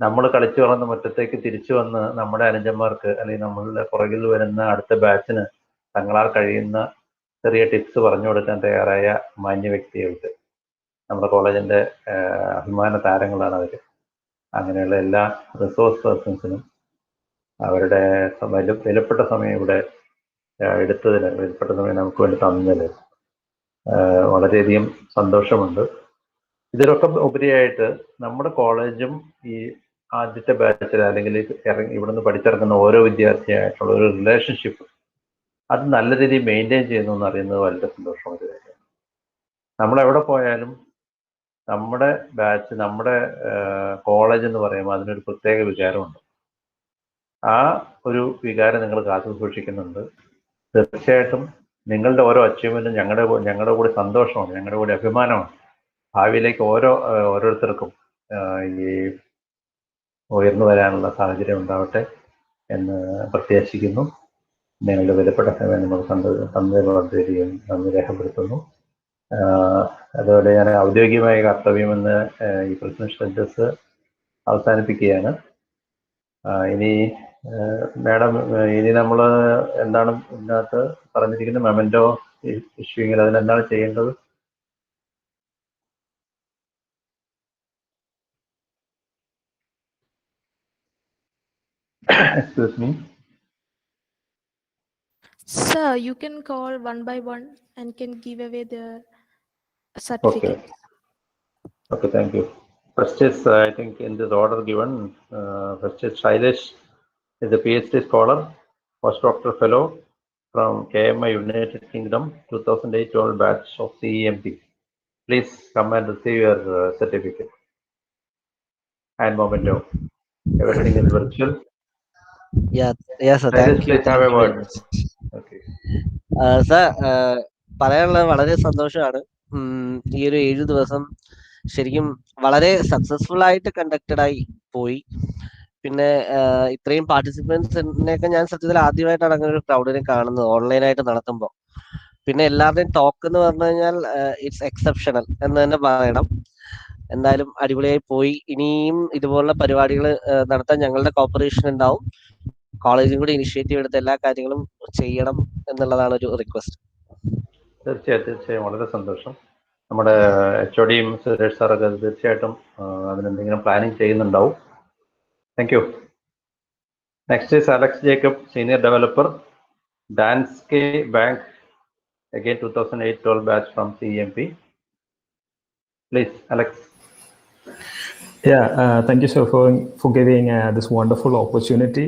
നമ്മൾ കളിച്ചു വളർന്ന മുറ്റത്തേക്ക് തിരിച്ചു വന്ന് നമ്മുടെ അനുജന്മാർക്ക് അല്ലെങ്കിൽ നമ്മളുടെ പുറകിൽ വരുന്ന അടുത്ത ബാച്ചിന് തങ്ങളാൽ കഴിയുന്ന ചെറിയ ടിപ്സ് പറഞ്ഞു കൊടുക്കാൻ തയ്യാറായ മാന്യ വ്യക്തികൾക്ക്, നമ്മുടെ കോളേജിൻ്റെ അഭിമാന താരങ്ങളാണ് അവർ. അങ്ങനെയുള്ള എല്ലാ റിസോഴ്സ് പേഴ്സൺസിനും അവരുടെ വിലപ്പെട്ട സമയം ഇവിടെ എടുത്തതിന്, വിലപ്പെട്ട സമയം നമുക്ക് വേണ്ടി തന്നതിൽ വളരെയധികം സന്തോഷമുണ്ട്. ഇതിലൊക്കെ ഉപരിയായിട്ട് നമ്മുടെ കോളേജും ഈ ആദ്യത്തെ ബാച്ചിൽ അല്ലെങ്കിൽ ഇവിടുന്ന് പഠിച്ചിറങ്ങുന്ന ഓരോ വിദ്യാർത്ഥിയായിട്ടുള്ള ഒരു റിലേഷൻഷിപ്പ് അത് നല്ല രീതിയിൽ മെയിൻറ്റെയിൻ ചെയ്യുന്നു എന്ന് അറിയുന്നത് വളരെ സന്തോഷമുള്ള കാര്യമാണ്. നമ്മളെവിടെ പോയാലും നമ്മുടെ ബാച്ച്, നമ്മുടെ കോളേജ് എന്ന് പറയുമ്പോൾ അതിനൊരു പ്രത്യേക വികാരമുണ്ട്. ആ ഒരു വികാരം നിങ്ങൾ കാത്തു സൂക്ഷിക്കുന്നുണ്ട്. തീർച്ചയായിട്ടും നിങ്ങളുടെ ഓരോ അച്ചീവ്മെൻറ്റും ഞങ്ങളുടെ കൂടി സന്തോഷമാണ്, ഞങ്ങളുടെ കൂടി അഭിമാനമാണ്. ഭാവിയിലേക്ക് ഓരോരുത്തർക്കും ഈ ഉയർന്നു വരാനുള്ള സാഹചര്യം ഉണ്ടാവട്ടെ എന്ന് പ്രത്യാശിക്കുന്നു. നിങ്ങളുടെ വിലപ്പെട്ട സമയം നമ്മൾ തന്നതിന് വളരെയധികം നന്ദി രേഖപ്പെടുത്തുന്നു. അതുപോലെ ഞാൻ ഔദ്യോഗികമായ കർത്തവ്യമെന്ന് ഈ പ്രസിഡൻഷ്യൽ അഡ്രസ് അവസാനിപ്പിക്കുകയാണ്. ഇനി മാഡം, ഇനി നമ്മൾ എന്താണ് ഇതിനകത്ത് പറഞ്ഞിരിക്കുന്നത്, മെമൻറ്റോ ഇഷ്യൂങ്കിൽ അതിനെന്താണ് ചെയ്യേണ്ടത്? Excuse me. Sir, you can call one by one and can give away the certificate. Okay, thank you. First is, I think in this order given, first is Shailesh, is a PhD scholar, postdoctoral fellow from KMI United Kingdom, 2008 batch of CEMP. Please come and receive your certificate and memento. Everything is virtual. Yes, sir. Thank you. Please have a word. Okay. Sir, പറയാനുള്ളത് വളരെ സന്തോഷമാണ്. ഈ ഒരു 7 ദിവസം ശരിക്കും വളരെ successful ആയിട്ട് conducted ആയി പോയി. പിന്നെ ഇത്രയും പാർട്ടിസിപ്പൻസിനെയൊക്കെ ഞാൻ സത്യത്തിൽ ആദ്യമായിട്ടാണ് അങ്ങനെ ഒരു ക്രൗഡിനെ കാണുന്നത് ഓൺലൈനായിട്ട് നടത്തുമ്പോൾ. പിന്നെ എല്ലാവരുടെയും ടോക്ക് എന്ന് പറഞ്ഞു കഴിഞ്ഞാൽ ഇറ്റ്സ് എക്സെപ്ഷണൽ എന്ന് തന്നെ പറയണം. എന്തായാലും അടിപൊളിയായി പോയി. ഇനിയും ഇതുപോലുള്ള പരിപാടികൾ നടത്താൻ ഞങ്ങളുടെ കോർപ്പറേഷൻ ഉണ്ടാവും. കോളേജും കൂടി ഇനിഷ്യേറ്റീവ് എടുത്ത് എല്ലാ കാര്യങ്ങളും ചെയ്യണം എന്നുള്ളതാണ് ഒരു റിക്വസ്റ്റ്. തീർച്ചയായും വളരെ സന്തോഷം. നമ്മുടെ HODയും സുരേഷ് സാറൊക്കെ തീർച്ചയായിട്ടും അതിനെന്തെങ്കിലും പ്ലാനിങ് ചെയ്യുന്നുണ്ടാവും. Thank you. Next is Alex Jacob, Senior Developer, Danske Bank, again 2008-12 batch from CEMP. Please, Alex. Yeah, thank you, sir, for giving this wonderful opportunity.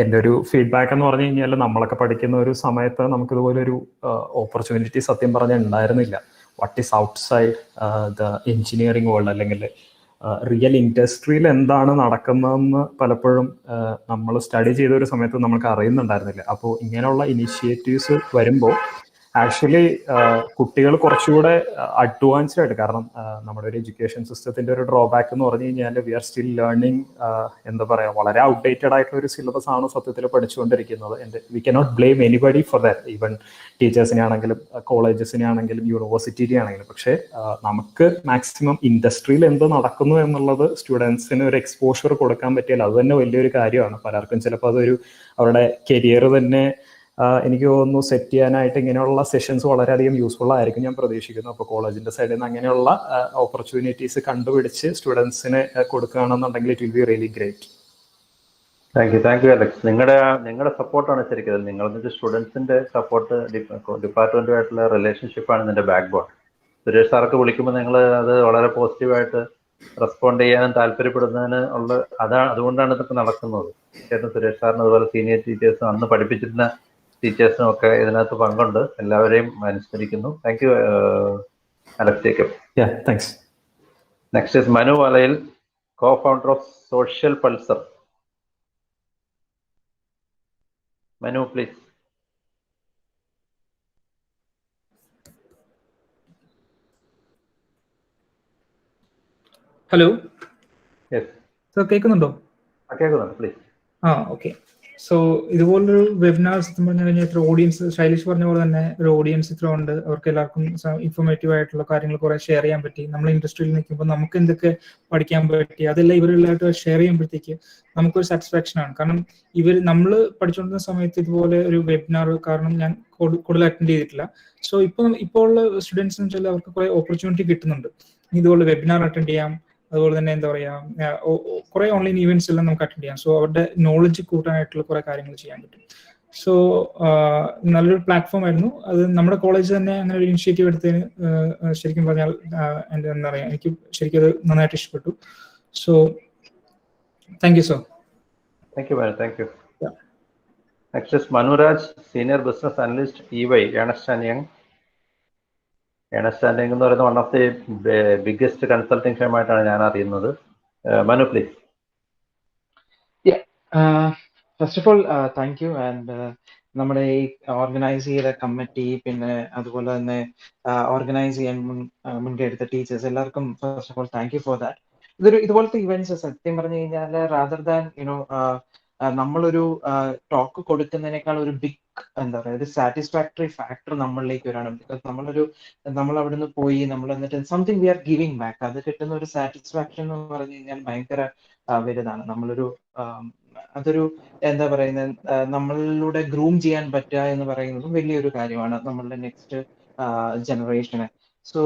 എൻ്റെ ഒരു ഫീഡ്ബാക്ക് എന്ന് പറഞ്ഞു കഴിഞ്ഞാൽ നമ്മളൊക്കെ പഠിക്കുന്ന ഒരു സമയത്ത് നമുക്കിതുപോലൊരു ഓപ്പർച്യൂണിറ്റി സത്യം പറഞ്ഞാൽ ഉണ്ടായിരുന്നില്ല. What is outside the engineering world, അല്ലെങ്കിൽ റിയൽ ഇൻഡസ്ട്രിയിൽ എന്താണ് നടക്കുന്നതെന്ന് പലപ്പോഴും നമ്മൾ സ്റ്റഡി ചെയ്ത ഒരു സമയത്ത് നമുക്ക് അറിയുന്നുണ്ടായിരുന്നില്ല. അപ്പോൾ ഇങ്ങനെയുള്ള ഇനിഷ്യേറ്റീവ്സ് വരുമ്പോൾ ആക്ച്വലി കുട്ടികൾ കുറച്ചുകൂടെ അഡ്വാൻസ്ഡ് ആയിട്ട്, കാരണം നമ്മുടെ ഒരു എഡ്യൂക്കേഷൻ സിസ്റ്റത്തിൻ്റെ ഒരു ഡ്രോബാക്ക് എന്ന് പറഞ്ഞു കഴിഞ്ഞാൽ വി ആർ സ്റ്റിൽ ലേണിംഗ്, എന്താ പറയുക, വളരെ ഔട്ട്ഡേറ്റഡ് ആയിട്ടുള്ള ഒരു സിലബസ് ആണ് സത്യത്തിൽ പഠിച്ചുകൊണ്ടിരിക്കുന്നത്. And we cannot blame anybody for that, even ടീച്ചേഴ്സിനെ ആണെങ്കിലും കോളേജസിനെ ആണെങ്കിലും യൂണിവേഴ്സിറ്റിനെ ആണെങ്കിലും. പക്ഷേ നമുക്ക് മാക്സിമം ഇൻഡസ്ട്രിയിൽ എന്ത് നടക്കുന്നു എന്നുള്ളത് സ്റ്റുഡൻസിന് ഒരു എക്സ്പോഷർ കൊടുക്കാൻ പറ്റിയാൽ അത് തന്നെ വലിയൊരു കാര്യമാണ്. പലർക്കും ചിലപ്പോൾ അതൊരു അവരുടെ കരിയർ തന്നെ എനിക്ക് തോന്നുന്നു സെറ്റ് ചെയ്യാനായിട്ട് ഇങ്ങനെയുള്ള സെഷൻസ് വളരെയധികം യൂസ്ഫുൾ ആയിരിക്കും ഞാൻ പ്രതീക്ഷിക്കുന്നു. അപ്പോൾ കോളേജിന്റെ സൈഡിൽ നിന്ന് അങ്ങനെയുള്ള ഓപ്പർച്യൂണിറ്റീസ് കണ്ടുപിടിച്ച് സ്റ്റുഡൻസിന് കൊടുക്കുകയാണെന്നുണ്ടെങ്കിൽ it will be really great. Thank you Alex. നിങ്ങളുടെ സപ്പോർട്ടാണ് ശരിക്കും, നിങ്ങൾ സ്റ്റുഡൻസിന്റെ സപ്പോർട്ട്, ഡിപ്പാർട്ട്മെന്റുമായിട്ടുള്ള റിലേഷൻഷിപ്പാണ് ഇതിന്റെ ബാക്ക് ബോൺ. സുരേഷ് സാർക്ക് വിളിക്കുമ്പോൾ നിങ്ങൾ അത് വളരെ പോസിറ്റീവായിട്ട് റെസ്പോണ്ട് ചെയ്യാനും താല്പര്യപ്പെടുന്നതിന് അതുകൊണ്ടാണ് ഇതൊക്കെ നടക്കുന്നത്. സുരേഷ് സാറിന് അതുപോലെ സീനിയർ ടീച്ചേഴ്സും അന്ന് പഠിപ്പിച്ചിരുന്ന ടീച്ചേഴ്സിനും ഒക്കെ ഇതിനകത്ത് പങ്കുണ്ട്. എല്ലാവരെയും അനുസ്മരിക്കുന്നു. Thank you Alex Jacob. Thanks. Next is Manu Valayil, co-founder of Social Pulsar. Manu, please. Hello. Yes. Sir കേൾക്കുന്നുണ്ടോ? കേൾക്കുന്നുണ്ട്, പ്ലീസ്. ഓക്കെ. സോ ഇതുപോലൊരു വെബിനാർസ് പറഞ്ഞു കഴിഞ്ഞാൽ ഇത്ര ഓഡിയൻസ്, ശൈലേഷ് പറഞ്ഞ പോലെ തന്നെ ഒരു ഓഡിയൻസ് ഇത്ര ഉണ്ട്, അവർക്ക് എല്ലാവർക്കും ഇൻഫോർമേറ്റീവ് ആയിട്ടുള്ള കാര്യങ്ങൾ കുറെ ഷെയർ ചെയ്യാൻ പറ്റി. നമ്മൾ ഇൻഡസ്ട്രിയിൽ നിൽക്കുമ്പോൾ നമുക്ക് എന്തൊക്കെ പഠിക്കാൻ പറ്റി അതെല്ലാം ഇവരെല്ലായിട്ട് ഷെയർ ചെയ്യുമ്പോഴത്തേക്ക് നമുക്കൊരു സാറ്റിസ്ഫാക്ഷൻ ആണ്. കാരണം നമ്മൾ പഠിച്ചുകൊണ്ടിരുന്ന സമയത്ത് ഇതുപോലെ ഒരു വെബിനാർ കാരണം ഞാൻ കൂടുതൽ അറ്റൻഡ് ചെയ്തിട്ടില്ല. സോ ഇപ്പോൾ ഉള്ള സ്റ്റുഡൻസിന് വെച്ചാൽ അവർക്ക് കുറെ ഓപ്പർച്യൂണിറ്റി കിട്ടുന്നുണ്ട്. ഇതുപോലെ വെബിനാർ അറ്റൻഡ് ചെയ്യാം, അതുപോലെ തന്നെ എന്താ പറയുക, കുറെ ഓൺലൈൻ ഈവെന്റ്സ് എല്ലാം നമുക്ക് അറ്റൻഡ് ചെയ്യാം. സോ അവരുടെ നോളജ് കൂട്ടാനായിട്ടുള്ള കുറെ കാര്യങ്ങൾ ചെയ്യാൻ പറ്റും. സോ നല്ലൊരു പ്ലാറ്റ്ഫോം ആയിരുന്നു അത്. നമ്മുടെ കോളേജ് തന്നെ അങ്ങനെ ഒരു ഇനിഷ്യേറ്റീവ് എടുത്തതിന് ശരിക്കും പറഞ്ഞാൽ എന്താ പറയുക, എനിക്ക് ശരിക്കും അത് നന്നായിട്ട് ഇഷ്ടപ്പെട്ടു. So thank you sir. Thank you. Next is Manuraj, Senior Business Analyst, EY, Ernst & Young. Ernst & Young എന്ന് പറയുന്നത് one of the biggest consulting firm ആയിട്ടാണ് ഞാൻ അറിയുന്നത്. Manu, please. First of all thank you. And നമ്മുടെ ഈ ഓർഗനൈസ് ചെയ്ത committee, പിന്നെ അതുപോലെ തന്നെ ഓർഗനൈസ് ചെയ്യാൻ മുൻകൈ എടുത്ത ടീച്ചേഴ്സ് എല്ലാവർക്കും first of all thank you for that. ഇതുപോലത്തെ ഇവന്റ്സ് സത്യം പറഞ്ഞു കഴിഞ്ഞാൽ റാദർ ദാൻ നമ്മളൊരു ടോക്ക് കൊടുക്കുന്നതിനേക്കാൾ ഒരു ബിഗ് എന്താ പറയുക, ഒരു സാറ്റിസ്ഫാക്ടറി ഫാക്ടർ നമ്മളിലേക്ക് വരാണ്. ബിക്കോസ് നമ്മൾ അവിടെ നിന്ന് പോയി നമ്മൾ എന്നിട്ട് something we R giving back, അത് കിട്ടുന്ന ഒരു സാറ്റിസ്ഫാക്ഷൻ എന്ന് പറഞ്ഞു കഴിഞ്ഞാൽ ഭയങ്കര വലുതാണ്. അതൊരു എന്താ പറയുന്നത്, നമ്മളിലൂടെ ഗ്രൂം ചെയ്യാൻ പറ്റുക എന്ന് പറയുന്നതും വലിയൊരു കാര്യമാണ് നമ്മളുടെ നെക്സ്റ്റ് ജനറേഷന്. സോ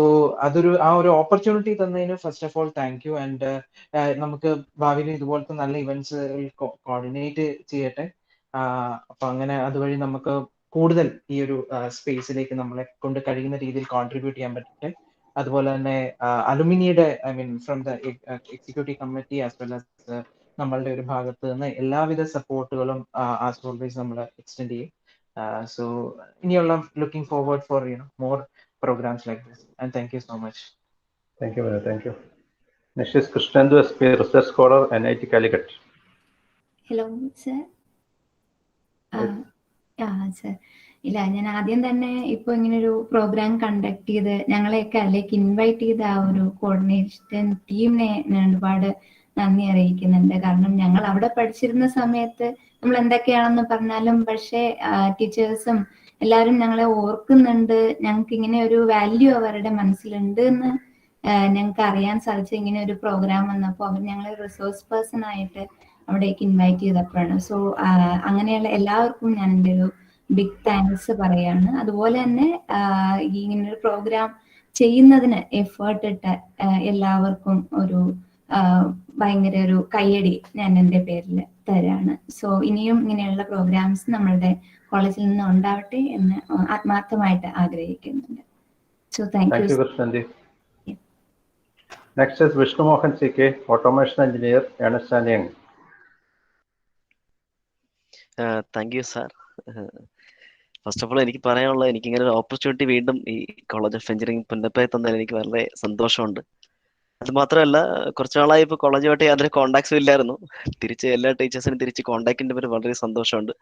ആ ഒരു ഓപ്പർച്യൂണിറ്റി തന്നതിന് first of all thank you. And നമുക്ക് ഭാവിയിൽ ഇതുപോലത്തെ നല്ല ഇവന്റ്സ് കോർഡിനേറ്റ് ചെയ്യട്ടെ. അപ്പൊ അങ്ങനെ അതുവഴി നമുക്ക് കൂടുതൽ ഈ ഒരു സ്പേസിലേക്ക് നമ്മളെ കൊണ്ട് കഴിയുന്ന രീതിയിൽ കോൺട്രിബ്യൂട്ട് ചെയ്യാൻ പറ്റട്ടെ. അതുപോലെ തന്നെ അലുമിനിയുടെ from the executive committee as well as നമ്മളുടെ ഒരു ഭാഗത്ത് നിന്ന് എല്ലാവിധ സപ്പോർട്ടുകളും ആസ് ഓൾവേസ് നമ്മൾ എക്സ്റ്റെൻഡ് ചെയ്യും. സോ ഇനിയുള്ള looking forward for more programs like this, and thank you so much. Thank you. Next is Krishnendu, SP, Research Scholar, NIT Calicut. Hello sir. Sir, ഇല്ല, ഞാൻ ആദ്യം തന്നെ ഇപ്പോൾ ഇങ്ങനൊരു പ്രോഗ്രാം കണ്ടക്ട് ചെയ്ത് ഞങ്ങളെയൊക്കെ അതിലേക്ക് ഇൻവൈറ്റ് ചെയ്ത ആ ഒരു കോർഡിനേഷൻ ടീമിനെ ഞാൻ ഒരുപാട് നന്ദി അറിയിക്കുന്നുണ്ട്. കാരണം ഞങ്ങൾ അവിടെ പഠിച്ചിരുന്ന സമയത്ത് നമ്മൾ എന്തൊക്കെയാണെന്ന് പറഞ്ഞാലും പക്ഷേ ടീച്ചേഴ്സും എല്ലാവരും ഞങ്ങളെ ഓർക്കുന്നുണ്ട്. ഞങ്ങൾക്ക് ഇങ്ങനെ ഒരു വാല്യൂ അവരുടെ മനസ്സിലുണ്ട് എന്ന് ഞങ്ങൾക്ക് അറിയാൻ സാധിച്ചു. ഇങ്ങനെ ഒരു പ്രോഗ്രാം വന്നപ്പോൾ അവർ ഞങ്ങളെ റിസോഴ്സ് പേഴ്സൺ ആയിട്ട് അവിടേക്ക് ഇൻവൈറ്റ് ചെയ്തപ്പോഴാണ്. സോ അങ്ങനെയുള്ള എല്ലാവർക്കും ഞാൻ എൻ്റെ ഒരു ബിഗ് താങ്ക്സ് പറയാണ്. അതുപോലെ തന്നെ ഇങ്ങനൊരു പ്രോഗ്രാം ചെയ്യുന്നതിന് എഫേർട്ട് ഇട്ട എല്ലാവർക്കും ഒരു ഭയങ്കര ഒരു കയ്യടി ഞാൻ എൻ്റെ പേരിൽ തരാണ്. സോ ഇനിയും ഇങ്ങനെയുള്ള പ്രോഗ്രാംസ് നമ്മളുടെ കോളേജിൽ നിന്ന് ഉണ്ടാവട്ടെ എന്ന് ആത്മാർത്ഥമായിട്ട് ആഗ്രഹിക്കുന്നുണ്ട്. So thank you. Krishnendu. Next is Vishnu Mohan CK, Automation Engineer, Ernst & Young. Thank you sir. First of all എനിക്ക് പറയാനുള്ളത്, എനിക്കിങ്ങനെ ഒരു ഓപ്പർച്യൂണിറ്റി വീണ്ടും ഈ കോളേജ് ഓഫ് എഞ്ചിനീയറിംഗ് പുന്നപ്പയിൽ തന്നതിൽ എനിക്ക് വളരെ സന്തോഷമുണ്ട്. അത് മാത്രമല്ല, കുറച്ച് നാളായി ഇപ്പോൾ കോളേജുമായിട്ട് യാതൊരു കോൺടാക്ട്സും ഇല്ലായിരുന്നു. തിരിച്ച് എല്ലാ ടീച്ചേഴ്സിനും തിരിച്ച് കോൺടാക്റ്റിൻ്റെ പേര് വളരെ സന്തോഷമുണ്ട്.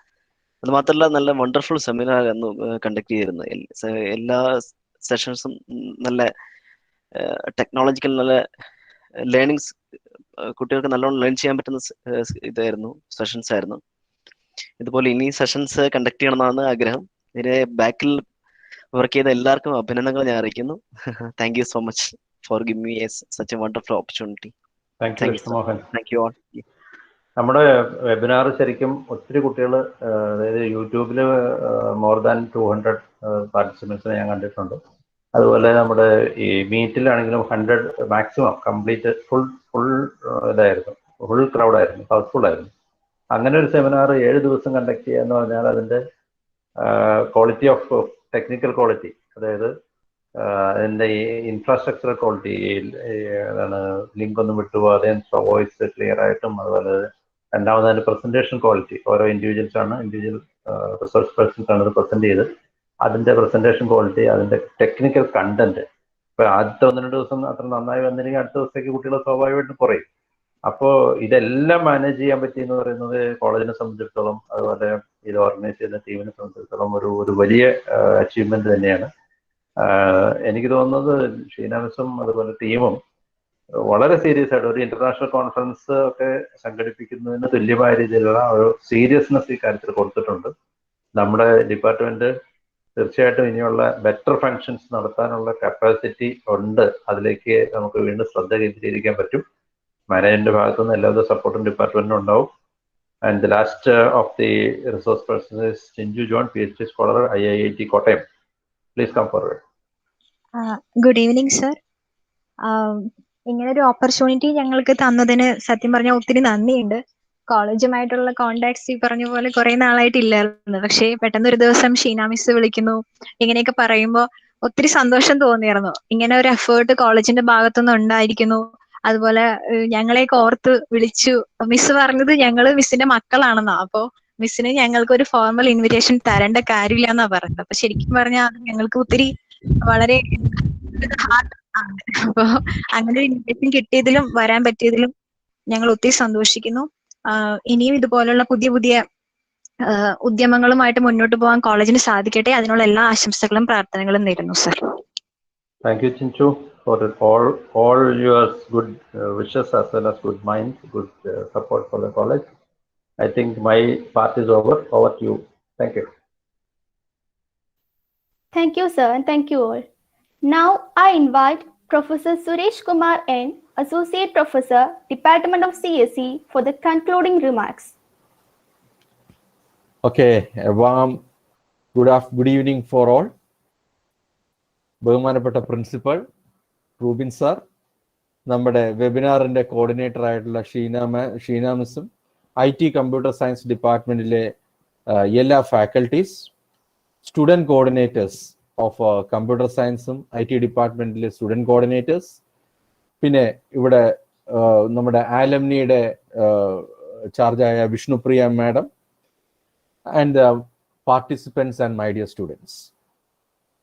അത് മാത്രമല്ല, നല്ല വണ്ടർഫുൾ സെമിനാർ ആയിരുന്നു കണ്ടക്ട് ചെയ്തിരുന്നത്. എല്ലാ സെഷൻസും നല്ല ടെക്നോളജിക്കൽ നല്ല ലേണിങ്സ്, കുട്ടികൾക്ക് നല്ലോണം ലേൺ ചെയ്യാൻ പറ്റുന്ന ഇതായിരുന്നു, സെഷൻസ് ആയിരുന്നു. ഇതുപോലെ ഇനി സെഷൻസ് കണ്ടക്ട് ചെയ്യണമെന്നാണ് ആഗ്രഹം. ഇതിന് ബാക്കിൽ വർക്ക് ചെയ്ത എല്ലാവർക്കും അഭിനന്ദനങ്ങൾ ഞാൻ അറിയിക്കുന്നു. Thank you so much for giving me such a wonderful opportunity. Thank you, Mr. Mohan. Thank you all. നമ്മുടെ വെബിനാർ ശരിക്കും ഒത്തിരി കുട്ടികൾ, അതായത് യൂട്യൂബിൽ മോർ ദാൻ 200 പാർട്ടിസിപ്പൻസിനെ ഞാൻ കണ്ടിട്ടുണ്ട്. അതുപോലെ നമ്മുടെ ഈ മീറ്റിലാണെങ്കിലും 100 മാക്സിമം കംപ്ലീറ്റ് ഫുൾ ഇതായിരുന്നു, ഫുൾ ക്രൗഡായിരുന്നു, ഹൗസ്ഫുൾ ആയിരുന്നു. അങ്ങനെ ഒരു സെമിനാർ 7 ദിവസം കണ്ടക്ട് ചെയ്യുക എന്ന് പറഞ്ഞാൽ അതിൻ്റെ ക്വാളിറ്റി ഓഫ് ടെക്നിക്കൽ ക്വാളിറ്റി, അതായത് അതിൻ്റെ ഈ ഇൻഫ്രാസ്ട്രക്ചറൽ ക്വാളിറ്റി, എന്താണ് ലിങ്ക് ഒന്നും വിട്ടുപോകാതെ വോയിസ് ക്ലിയർ ആയിട്ടും, അതുപോലെ രണ്ടാമത് അതിൻ്റെ പ്രസൻറ്റേഷൻ ക്വാളിറ്റി, ഓരോ ഇൻഡിവിജ്വൽ റിസോഴ്സ് പേഴ്സൺസ് ആണ് ഇത് പ്രസൻറ്റ് ചെയ്ത്, അതിൻ്റെ പ്രസൻറ്റേഷൻ ക്വാളിറ്റി, അതിൻ്റെ ടെക്നിക്കൽ കണ്ടന്റ്. ഇപ്പോൾ ആദ്യത്തെ 1-2 ദിവസം അത്ര നന്നായി വന്നില്ലെങ്കിൽ അടുത്ത ദിവസത്തേക്ക് കുട്ടികൾ സ്വാഭാവികമായിട്ടും കുറയും. അപ്പോൾ ഇതെല്ലാം മാനേജ് ചെയ്യാൻ പറ്റിയെന്ന് പറയുന്നത് കോളേജിനെ സംബന്ധിച്ചിടത്തോളം, അതുപോലെ ഇത് ഓർഗനൈസ് ചെയ്യുന്ന ടീമിനെ സംബന്ധിച്ചിടത്തോളം ഒരു വലിയ അച്ചീവ്മെന്റ് തന്നെയാണ്. എനിക്ക് തോന്നുന്നത് ഷീന മിസ്സും അതുപോലെ ടീമും വളരെ സീരിയസ് ആയിട്ട് ഒരു ഇന്റർനാഷണൽ കോൺഫറൻസ് ഒക്കെ സംഘടിപ്പിക്കുന്നതിന് തുല്യമായ രീതിയിലുള്ള ഒരു സീരിയസ്നെസ് ഈ കാര്യത്തിൽ കൊടുത്തിട്ടുണ്ട്. നമ്മുടെ ഡിപ്പാർട്ട്മെന്റ് തീർച്ചയായിട്ടും ഇനിയുള്ള ബെറ്റർ ഫങ്ഷൻസ് നടത്താനുള്ള കപ്പാസിറ്റി ഉണ്ട്. അതിലേക്ക് നമുക്ക് വീണ്ടും ശ്രദ്ധ കേന്ദ്രീകരിക്കാൻ പറ്റും. മാനേജ്മെന്റ് ഭാഗത്തുനിന്ന് എല്ലാവിധ സപ്പോർട്ടും ഡിപ്പാർട്ട്മെന്റിനും ഉണ്ടാവും. And the last of the resource person is Chinchu John, PhD scholar, IIT Kottayam. Please come forward. Good evening sir. ഇങ്ങനെ ഒരു ഓപ്പർച്യൂണിറ്റി ഞങ്ങൾക്ക് തന്നതിന് സത്യം പറഞ്ഞാൽ ഒത്തിരി നന്ദിയുണ്ട്. കോളേജുമായിട്ടുള്ള കോണ്ടാക്ട്സ് ഈ പറഞ്ഞ പോലെ കുറെ നാളായിട്ടില്ലായിരുന്നു. പക്ഷേ പെട്ടെന്ന് ഒരു ദിവസം ഷീന മിസ് വിളിക്കുന്നു, ഇങ്ങനെയൊക്കെ പറയുമ്പോൾ ഒത്തിരി സന്തോഷം തോന്നിയിരുന്നു. ഇങ്ങനെ ഒരു എഫേർട്ട് കോളേജിന്റെ ഭാഗത്തുനിന്ന് ഉണ്ടായിരിക്കുന്നു. അതുപോലെ ഞങ്ങളെയൊക്കെ ഓർത്ത് വിളിച്ചു. മിസ് പറഞ്ഞത് ഞങ്ങള് മിസ്സിന്റെ മക്കളാണെന്നാ. അപ്പോ മിസ്സിന് ഞങ്ങൾക്ക് ഒരു ഫോർമൽ ഇൻവിറ്റേഷൻ തരേണ്ട കാര്യമില്ല എന്നാ പറഞ്ഞത്. അപ്പൊ ശരിക്കും പറഞ്ഞാൽ അത് ഞങ്ങൾക്ക് ഒത്തിരി വളരെ ഹാർഡ് ആണ്. അപ്പൊ അങ്ങനെ ഒരു ഇൻവിറ്റേഷൻ കിട്ടിയതിലും വരാൻ പറ്റിയതിലും ഞങ്ങൾ ഒത്തിരി സന്തോഷിക്കുന്നു. ഇനിയും ഇതുപോലുള്ള പുതിയ പുതിയ ഉദ്യമങ്ങളുമായിട്ട് മുന്നോട്ട് പോകാൻ കോളേജിന് സാധിക്കട്ടെ. അതിനുള്ള എല്ലാ ആശംസകളും പ്രാർത്ഥനകളും നേരുന്നു sir. Thank you, Chinju, for all your good wishes as well as good minds, good support for the college. I think my part is over. Over to you. Thank you. Thank you, sir, and thank you all. Now I invite Professor Suresh Kumar N, Associate Professor, Department of CSE, for the concluding remarks. Okay, a warm good evening for all. ബഹുമാനപ്പെട്ട principal Rubin sir, നമ്മുടെ വെബിനാറിൻ്റെ coordinator ആയിട്ടുള്ള ഷീന മിസ്സും, IT computer science ഡിപ്പാർട്ട്മെൻറ്റിലെ എല്ലാ faculties, student coordinators of computer സയൻസും IT ഡിപ്പാർട്ട്മെൻറ്റിലെ student coordinators, പിന്നെ ഇവിടെ നമ്മുടെ ആലംനിയുടെ ചാർജായ Vishnupriya madam, and participants and my dear students.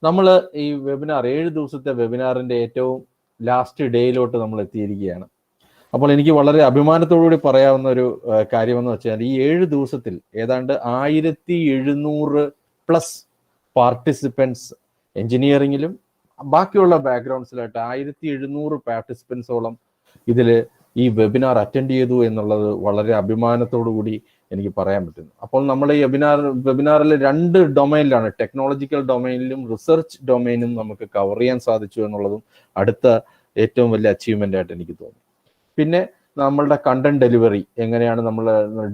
നമ്മൾ ഈ വെബിനാർ 7 ദിവസത്തെ വെബിനാറിൻ്റെ ഏറ്റവും ലാസ്റ്റ് ഡേയിലോട്ട് നമ്മൾ എത്തിയിരിക്കുകയാണ്. അപ്പോൾ എനിക്ക് വളരെ അഭിമാനത്തോടുകൂടി പറയാവുന്ന ഒരു കാര്യമെന്ന് വെച്ചാൽ ഈ 7 ദിവസത്തിൽ ഏതാണ്ട് 1700+ പാർട്ടിസിപ്പൻസ് എഞ്ചിനീയറിങ്ങിലും ബാക്കിയുള്ള ബാക്ക്ഗ്രൗണ്ട്സിലായിട്ട് 1700 പാർട്ടിസിപ്പൻസോളം ഇതിൽ ഈ വെബിനാർ അറ്റൻഡ് ചെയ്തു എന്നുള്ളത് വളരെ അഭിമാനത്തോടു കൂടി എനിക്ക് പറയാൻ പറ്റുന്നു. അപ്പോൾ നമ്മൾ ഈ വെബിനാറിൽ 2 ഡൊമൈനിലാണ്, ടെക്നോളജിക്കൽ ഡൊമൈനിലും റിസർച്ച് ഡൊമൈനും നമുക്ക് കവർ ചെയ്യാൻ സാധിച്ചു എന്നുള്ളതും അടുത്ത ഏറ്റവും വലിയ അച്ചീവ്മെൻ്റ് ആയിട്ട് എനിക്ക് തോന്നി. പിന്നെ നമ്മളുടെ കണ്ടന്റ് ഡെലിവറി എങ്ങനെയാണ് നമ്മൾ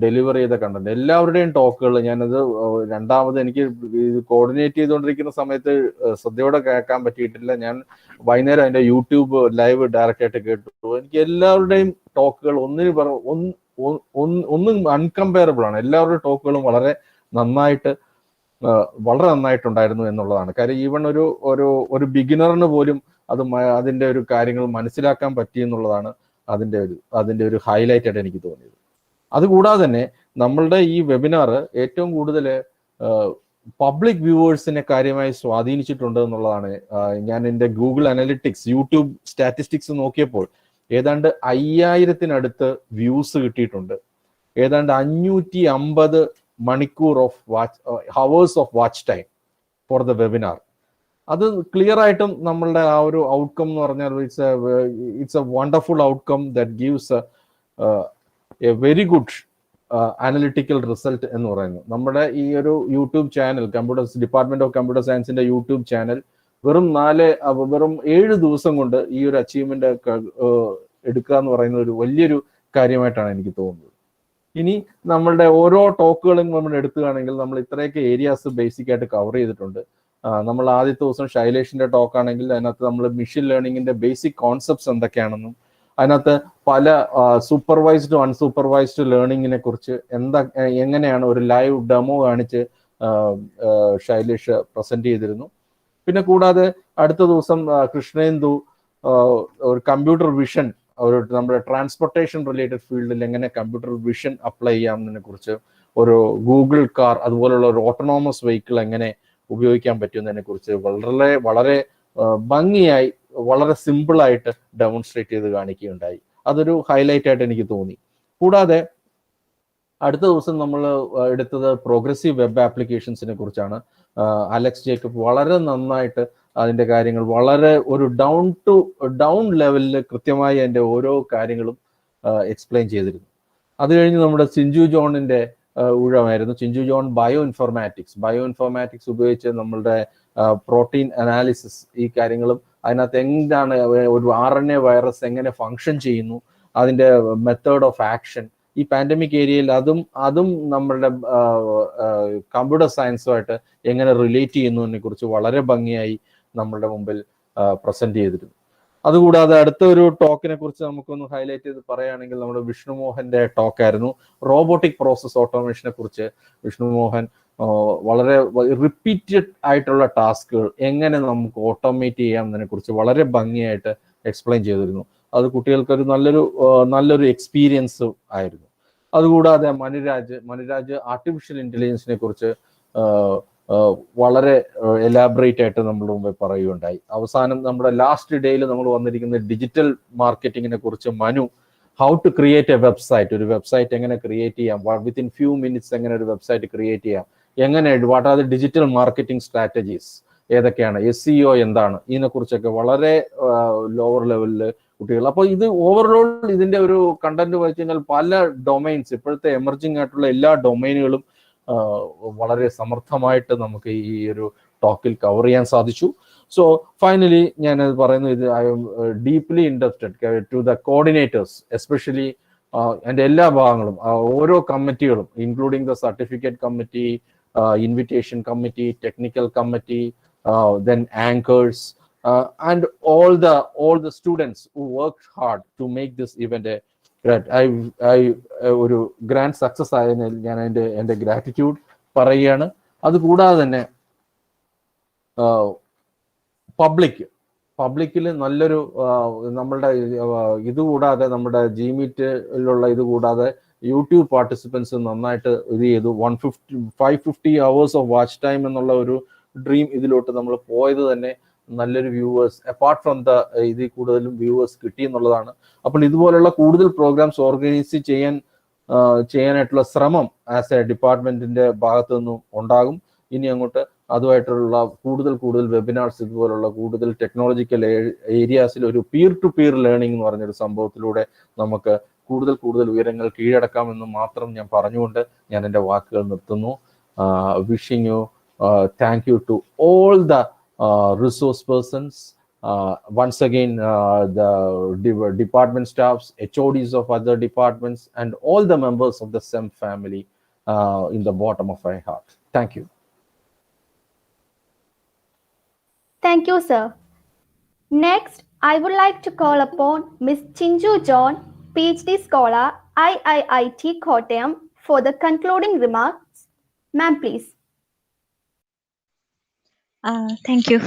ഡെലിവർ ചെയ്ത കണ്ടന്റ്, എല്ലാവരുടെയും ടോക്കുകൾ ഞാനത് രണ്ടാമത് എനിക്ക് ഇത് കോർഡിനേറ്റ് ചെയ്തുകൊണ്ടിരിക്കുന്ന സമയത്ത് ശ്രദ്ധയോടെ കേൾക്കാൻ പറ്റിയിട്ടില്ല. ഞാൻ വൈകുന്നേരം അതിന്റെ യൂട്യൂബ് ലൈവ് ഡയറക്റ്റ് ആയിട്ട് കേട്ടു. എനിക്ക് എല്ലാവരുടെയും ടോക്കുകൾ ഒന്നും അൺകമ്പയറബിൾ ആണ്. എല്ലാവരുടെ ടോക്കുകളും വളരെ നന്നായിട്ടുണ്ടായിരുന്നു എന്നുള്ളതാണ്. കാര്യം ഈവൺ ഒരു ബിഗിനറിന് പോലും അതിന്റെ ഒരു കാര്യങ്ങൾ മനസ്സിലാക്കാൻ പറ്റി എന്നുള്ളതാണ് അതിന്റെ ഒരു ഹൈലൈറ്റ് ആയിട്ട് എനിക്ക് തോന്നിയത്. അതുകൂടാതെ തന്നെ നമ്മളുടെ ഈ വെബിനാർ ഏറ്റവും കൂടുതൽ പബ്ലിക് വ്യൂവേഴ്സിനെ കാര്യമായി സ്വാധീനിച്ചിട്ടുണ്ട് എന്നുള്ളതാണ്. ഞാൻ എൻ്റെ ഗൂഗിൾ അനലിറ്റിക്സ്, യൂട്യൂബ് സ്റ്റാറ്റിസ്റ്റിക്സ് നോക്കിയപ്പോൾ ഏതാണ്ട് 5000-നടുത്ത് വ്യൂസ് കിട്ടിയിട്ടുണ്ട്. ഏതാണ്ട് 550 മണിക്കൂർ hours of watch time for the webinar. അത് ക്ലിയർ ആയിട്ടും നമ്മളുടെ ആ ഒരു ഔട്ട്കം എന്ന് പറഞ്ഞാൽ it's A wonderful outcome that gives A very good analytical result എന്ന് പറയുന്നു. നമ്മുടെ ഈ ഒരു YouTube channel, department of computer സയൻസിന്റെ യൂട്യൂബ് ചാനൽ വെറും 7 ദിവസം കൊണ്ട് ഈ ഒരു അച്ചീവ്മെന്റ് എടുക്കുക എന്ന് പറയുന്ന ഒരു വലിയൊരു കാര്യമായിട്ടാണ് എനിക്ക് തോന്നുന്നത്. ഇനി നമ്മളുടെ ഓരോ ടോക്കുകളും നമ്മൾ എടുക്കുകയാണെങ്കിൽ നമ്മൾ ഇത്രയൊക്കെ ഏരിയാസ് ബേസിക് ആയിട്ട് കവർ ചെയ്തിട്ടുണ്ട്. നമ്മൾ ആദ്യത്തെ ദിവസം ഷൈലേഷിന്റെ ടോക്ക് ആണെങ്കിൽ അതിനകത്ത് നമ്മൾ മെഷീൻ ലേണിംഗിന്റെ ബേസിക് കോൺസെപ്റ്റ്സ് എന്തൊക്കെയാണെന്നും അതിനകത്ത് പല സൂപ്പർവൈസ്ഡും അൺസൂപ്പർവൈസ്ഡ് ലേണിങ്ങിനെ കുറിച്ച് എങ്ങനെയാണ് ഒരു ലൈവ് ഡെമോ കാണിച്ച് ഷൈലേഷ് പ്രസന്റ് ചെയ്തിരുന്നു. പിന്നെ കൂടാതെ അടുത്ത ദിവസം കൃഷ്ണേന്ദു ഒരു കമ്പ്യൂട്ടർ വിഷൻ, നമ്മുടെ ട്രാൻസ്പോർട്ടേഷൻ റിലേറ്റഡ് ഫീൽഡിൽ എങ്ങനെ കമ്പ്യൂട്ടർ വിഷൻ അപ്ലൈ ചെയ്യാമെന്നതിനെ കുറിച്ച്, ഒരു ഗൂഗിൾ കാർ അതുപോലുള്ള ഒരു ഓട്ടോണോമസ് വെഹിക്കിൾ എങ്ങനെ ഉപയോഗിക്കാൻ പറ്റുന്നതിനെ കുറിച്ച് വളരെ ഭംഗിയായി വളരെ സിമ്പിളായിട്ട് ഡെമോൺസ്ട്രേറ്റ് ചെയ്ത് കാണിക്കുകയുണ്ടായി. അതൊരു ഹൈലൈറ്റ് ആയിട്ട് എനിക്ക് തോന്നി. കൂടാതെ അടുത്ത ദിവസം നമ്മൾ എടുത്തത് പ്രോഗ്രസീവ് വെബ് ആപ്ലിക്കേഷൻസിനെ കുറിച്ചാണ്. അലക്സ് ജേക്കബ് വളരെ നന്നായിട്ട് അതിൻ്റെ കാര്യങ്ങൾ വളരെ ഒരു ഡൗൺ ലെവലിൽ കൃത്യമായി അതിൻ്റെ ഓരോ കാര്യങ്ങളും എക്സ്പ്ലെയിൻ ചെയ്തിരുന്നു. അത് കഴിഞ്ഞ് നമ്മുടെ ചിഞ്ചു ജോണിൻ്റെ ഊഴമായിരുന്നു. ചിഞ്ചു ജോൺ ബയോ ഇൻഫോർമാറ്റിക്സ് ഉപയോഗിച്ച് നമ്മളുടെ പ്രോട്ടീൻ അനാലിസിസ് ഈ കാര്യങ്ങളും അതിനകത്ത് എന്താണ് ഒരു RNA വൈറസ് എങ്ങനെ ഫങ്ഷൻ ചെയ്യുന്നു, അതിൻ്റെ മെത്തേഡ് ഓഫ് ആക്ഷൻ ഈ പാൻഡമിക് ഏരിയയിൽ അതും നമ്മളുടെ കമ്പ്യൂട്ടർ സയൻസുമായിട്ട് എങ്ങനെ റിലേറ്റ് ചെയ്യുന്നതിനെ കുറിച്ച് വളരെ ഭംഗിയായി നമ്മളുടെ മുമ്പിൽ പ്രസന്റ് ചെയ്തിരുന്നു. അതുകൂടാതെ അടുത്ത ഒരു ടോക്കിനെ കുറിച്ച് നമുക്കൊന്ന് ഹൈലൈറ്റ് ചെയ്ത് പറയുകയാണെങ്കിൽ നമ്മുടെ വിഷ്ണു മോഹന്റെ ടോക്കായിരുന്നു. റോബോട്ടിക് പ്രോസസ് ഓട്ടോമേഷനെ കുറിച്ച് വിഷ്ണു മോഹൻ വളരെ റിപ്പീറ്റഡ് ആയിട്ടുള്ള ടാസ്കുകൾ എങ്ങനെ നമുക്ക് ഓട്ടോമേറ്റ് ചെയ്യാം എന്നതിനെ കുറിച്ച് വളരെ ഭംഗിയായിട്ട് എക്സ്പ്ലെയിൻ ചെയ്തിരുന്നു. അത് കുട്ടികൾക്കൊരു നല്ലൊരു എക്സ്പീരിയൻസ് ആയിരുന്നു. അതുകൂടാതെ മനുരാജ് ആർട്ടിഫിഷ്യൽ ഇന്റലിജൻസിനെ കുറിച്ച് വളരെ എലാബറേറ്റ് ആയിട്ട് നമ്മുടെ മുമ്പേ പറയുകയുണ്ടായി. അവസാനം നമ്മുടെ ലാസ്റ്റ് ഡേയിൽ നമ്മൾ വന്നിരിക്കുന്ന ഡിജിറ്റൽ മാർക്കറ്റിങ്ങിനെ കുറിച്ച് how to create a website, ഒരു വെബ്സൈറ്റ് എങ്ങനെ ക്രിയേറ്റ് ചെയ്യാം, വിത്തിൻ ഫ്യൂ മിനിറ്റ്സ് എങ്ങനെ ഒരു വെബ്സൈറ്റ് ക്രിയേറ്റ് ചെയ്യാം, what are the digital marketing strategies ഏതൊക്കെയാണ്, SEO എന്താണ്, ഇതിനെക്കുറിച്ചൊക്കെ വളരെ ലോവർ ലെവലിൽ കുട്ടികൾ. അപ്പോൾ ഇത് ഓവറോൾ ഇതിന്റെ ഒരു കണ്ടന്റ് വെച്ച് കഴിഞ്ഞാൽ പല ഡൊമൈൻസ്, ഇപ്പോഴത്തെ എമർജിംഗ് ആയിട്ടുള്ള എല്ലാ ഡൊമൈനുകളും വളരെ സമർത്ഥമായിട്ട് നമുക്ക് ഈ ഒരു ടോക്കിൽ കവർ ചെയ്യാൻ സാധിച്ചു. സോ ഫൈനലി ഞാനത് പറയുന്നു, ഇത് I am deeply interested to the coordinators, especially എൻ്റെ എല്ലാ ഭാഗങ്ങളും ഓരോ കമ്മിറ്റികളും including the certificate committee, invitation committee, technical committee, then anchors and all the students who worked hard to make this event a ഒരു grand success ആയതിൽ ഞാൻ എൻ്റെ gratitude പറയുകയാണ്. അതുകൂടാതെ തന്നെ പബ്ലിക്കിൽ നല്ലൊരു നമ്മളുടെ ഇതുകൂടാതെ നമ്മുടെ GMeetലുള്ള ഇതുകൂടാതെ യൂട്യൂബ് പാർട്ടിസിപ്പൻസ് നന്നായിട്ട് ഇത് ചെയ്തു. 550 hours ഓഫ് വാച്ച് ടൈം എന്നുള്ള ഒരു ഡ്രീം ഇതിലോട്ട് നമ്മൾ പോയത് തന്നെ നല്ലൊരു വ്യൂവേഴ്സ് അപ്പാർട്ട് ഫ്രം ഇതിൽ കൂടുതലും വ്യൂവേഴ്സ് കിട്ടി എന്നുള്ളതാണ്. അപ്പോൾ ഇതുപോലുള്ള കൂടുതൽ പ്രോഗ്രാംസ് ഓർഗനൈസ് ചെയ്യാനായിട്ടുള്ള ശ്രമം ആസ് എ ഡിപ്പാർട്ട്മെന്റിന്റെ ഭാഗത്തു നിന്നും ഉണ്ടാകും. ഇനി അങ്ങോട്ട് അതുമായിട്ടുള്ള കൂടുതൽ വെബിനാർസ്, ഇതുപോലുള്ള കൂടുതൽ ടെക്നോളജിക്കൽ ഏരിയാസിൽ ഒരു പിയർ ടു പിയർ ലേണിംഗ് എന്ന് പറഞ്ഞൊരു സംഭവത്തിലൂടെ നമുക്ക് കൂടുതൽ ഉയരങ്ങൾ കീഴടക്കാമെന്ന് മാത്രം ഞാൻ പറഞ്ഞുകൊണ്ട് ഞാൻ എൻ്റെ വാക്കുകൾ നിർത്തുന്നു. Wishing you thank you to all the resource persons, Once again, the department staffs, HODs of other departments, and all the members of the CEMP family in the bottom of my heart. Thank you. Thank you, sir. Next, I would like to call upon Ms. Chinju John, PhD scholar, IIIT Kottayam, for the concluding remarks. Ma'am, please. Thank you.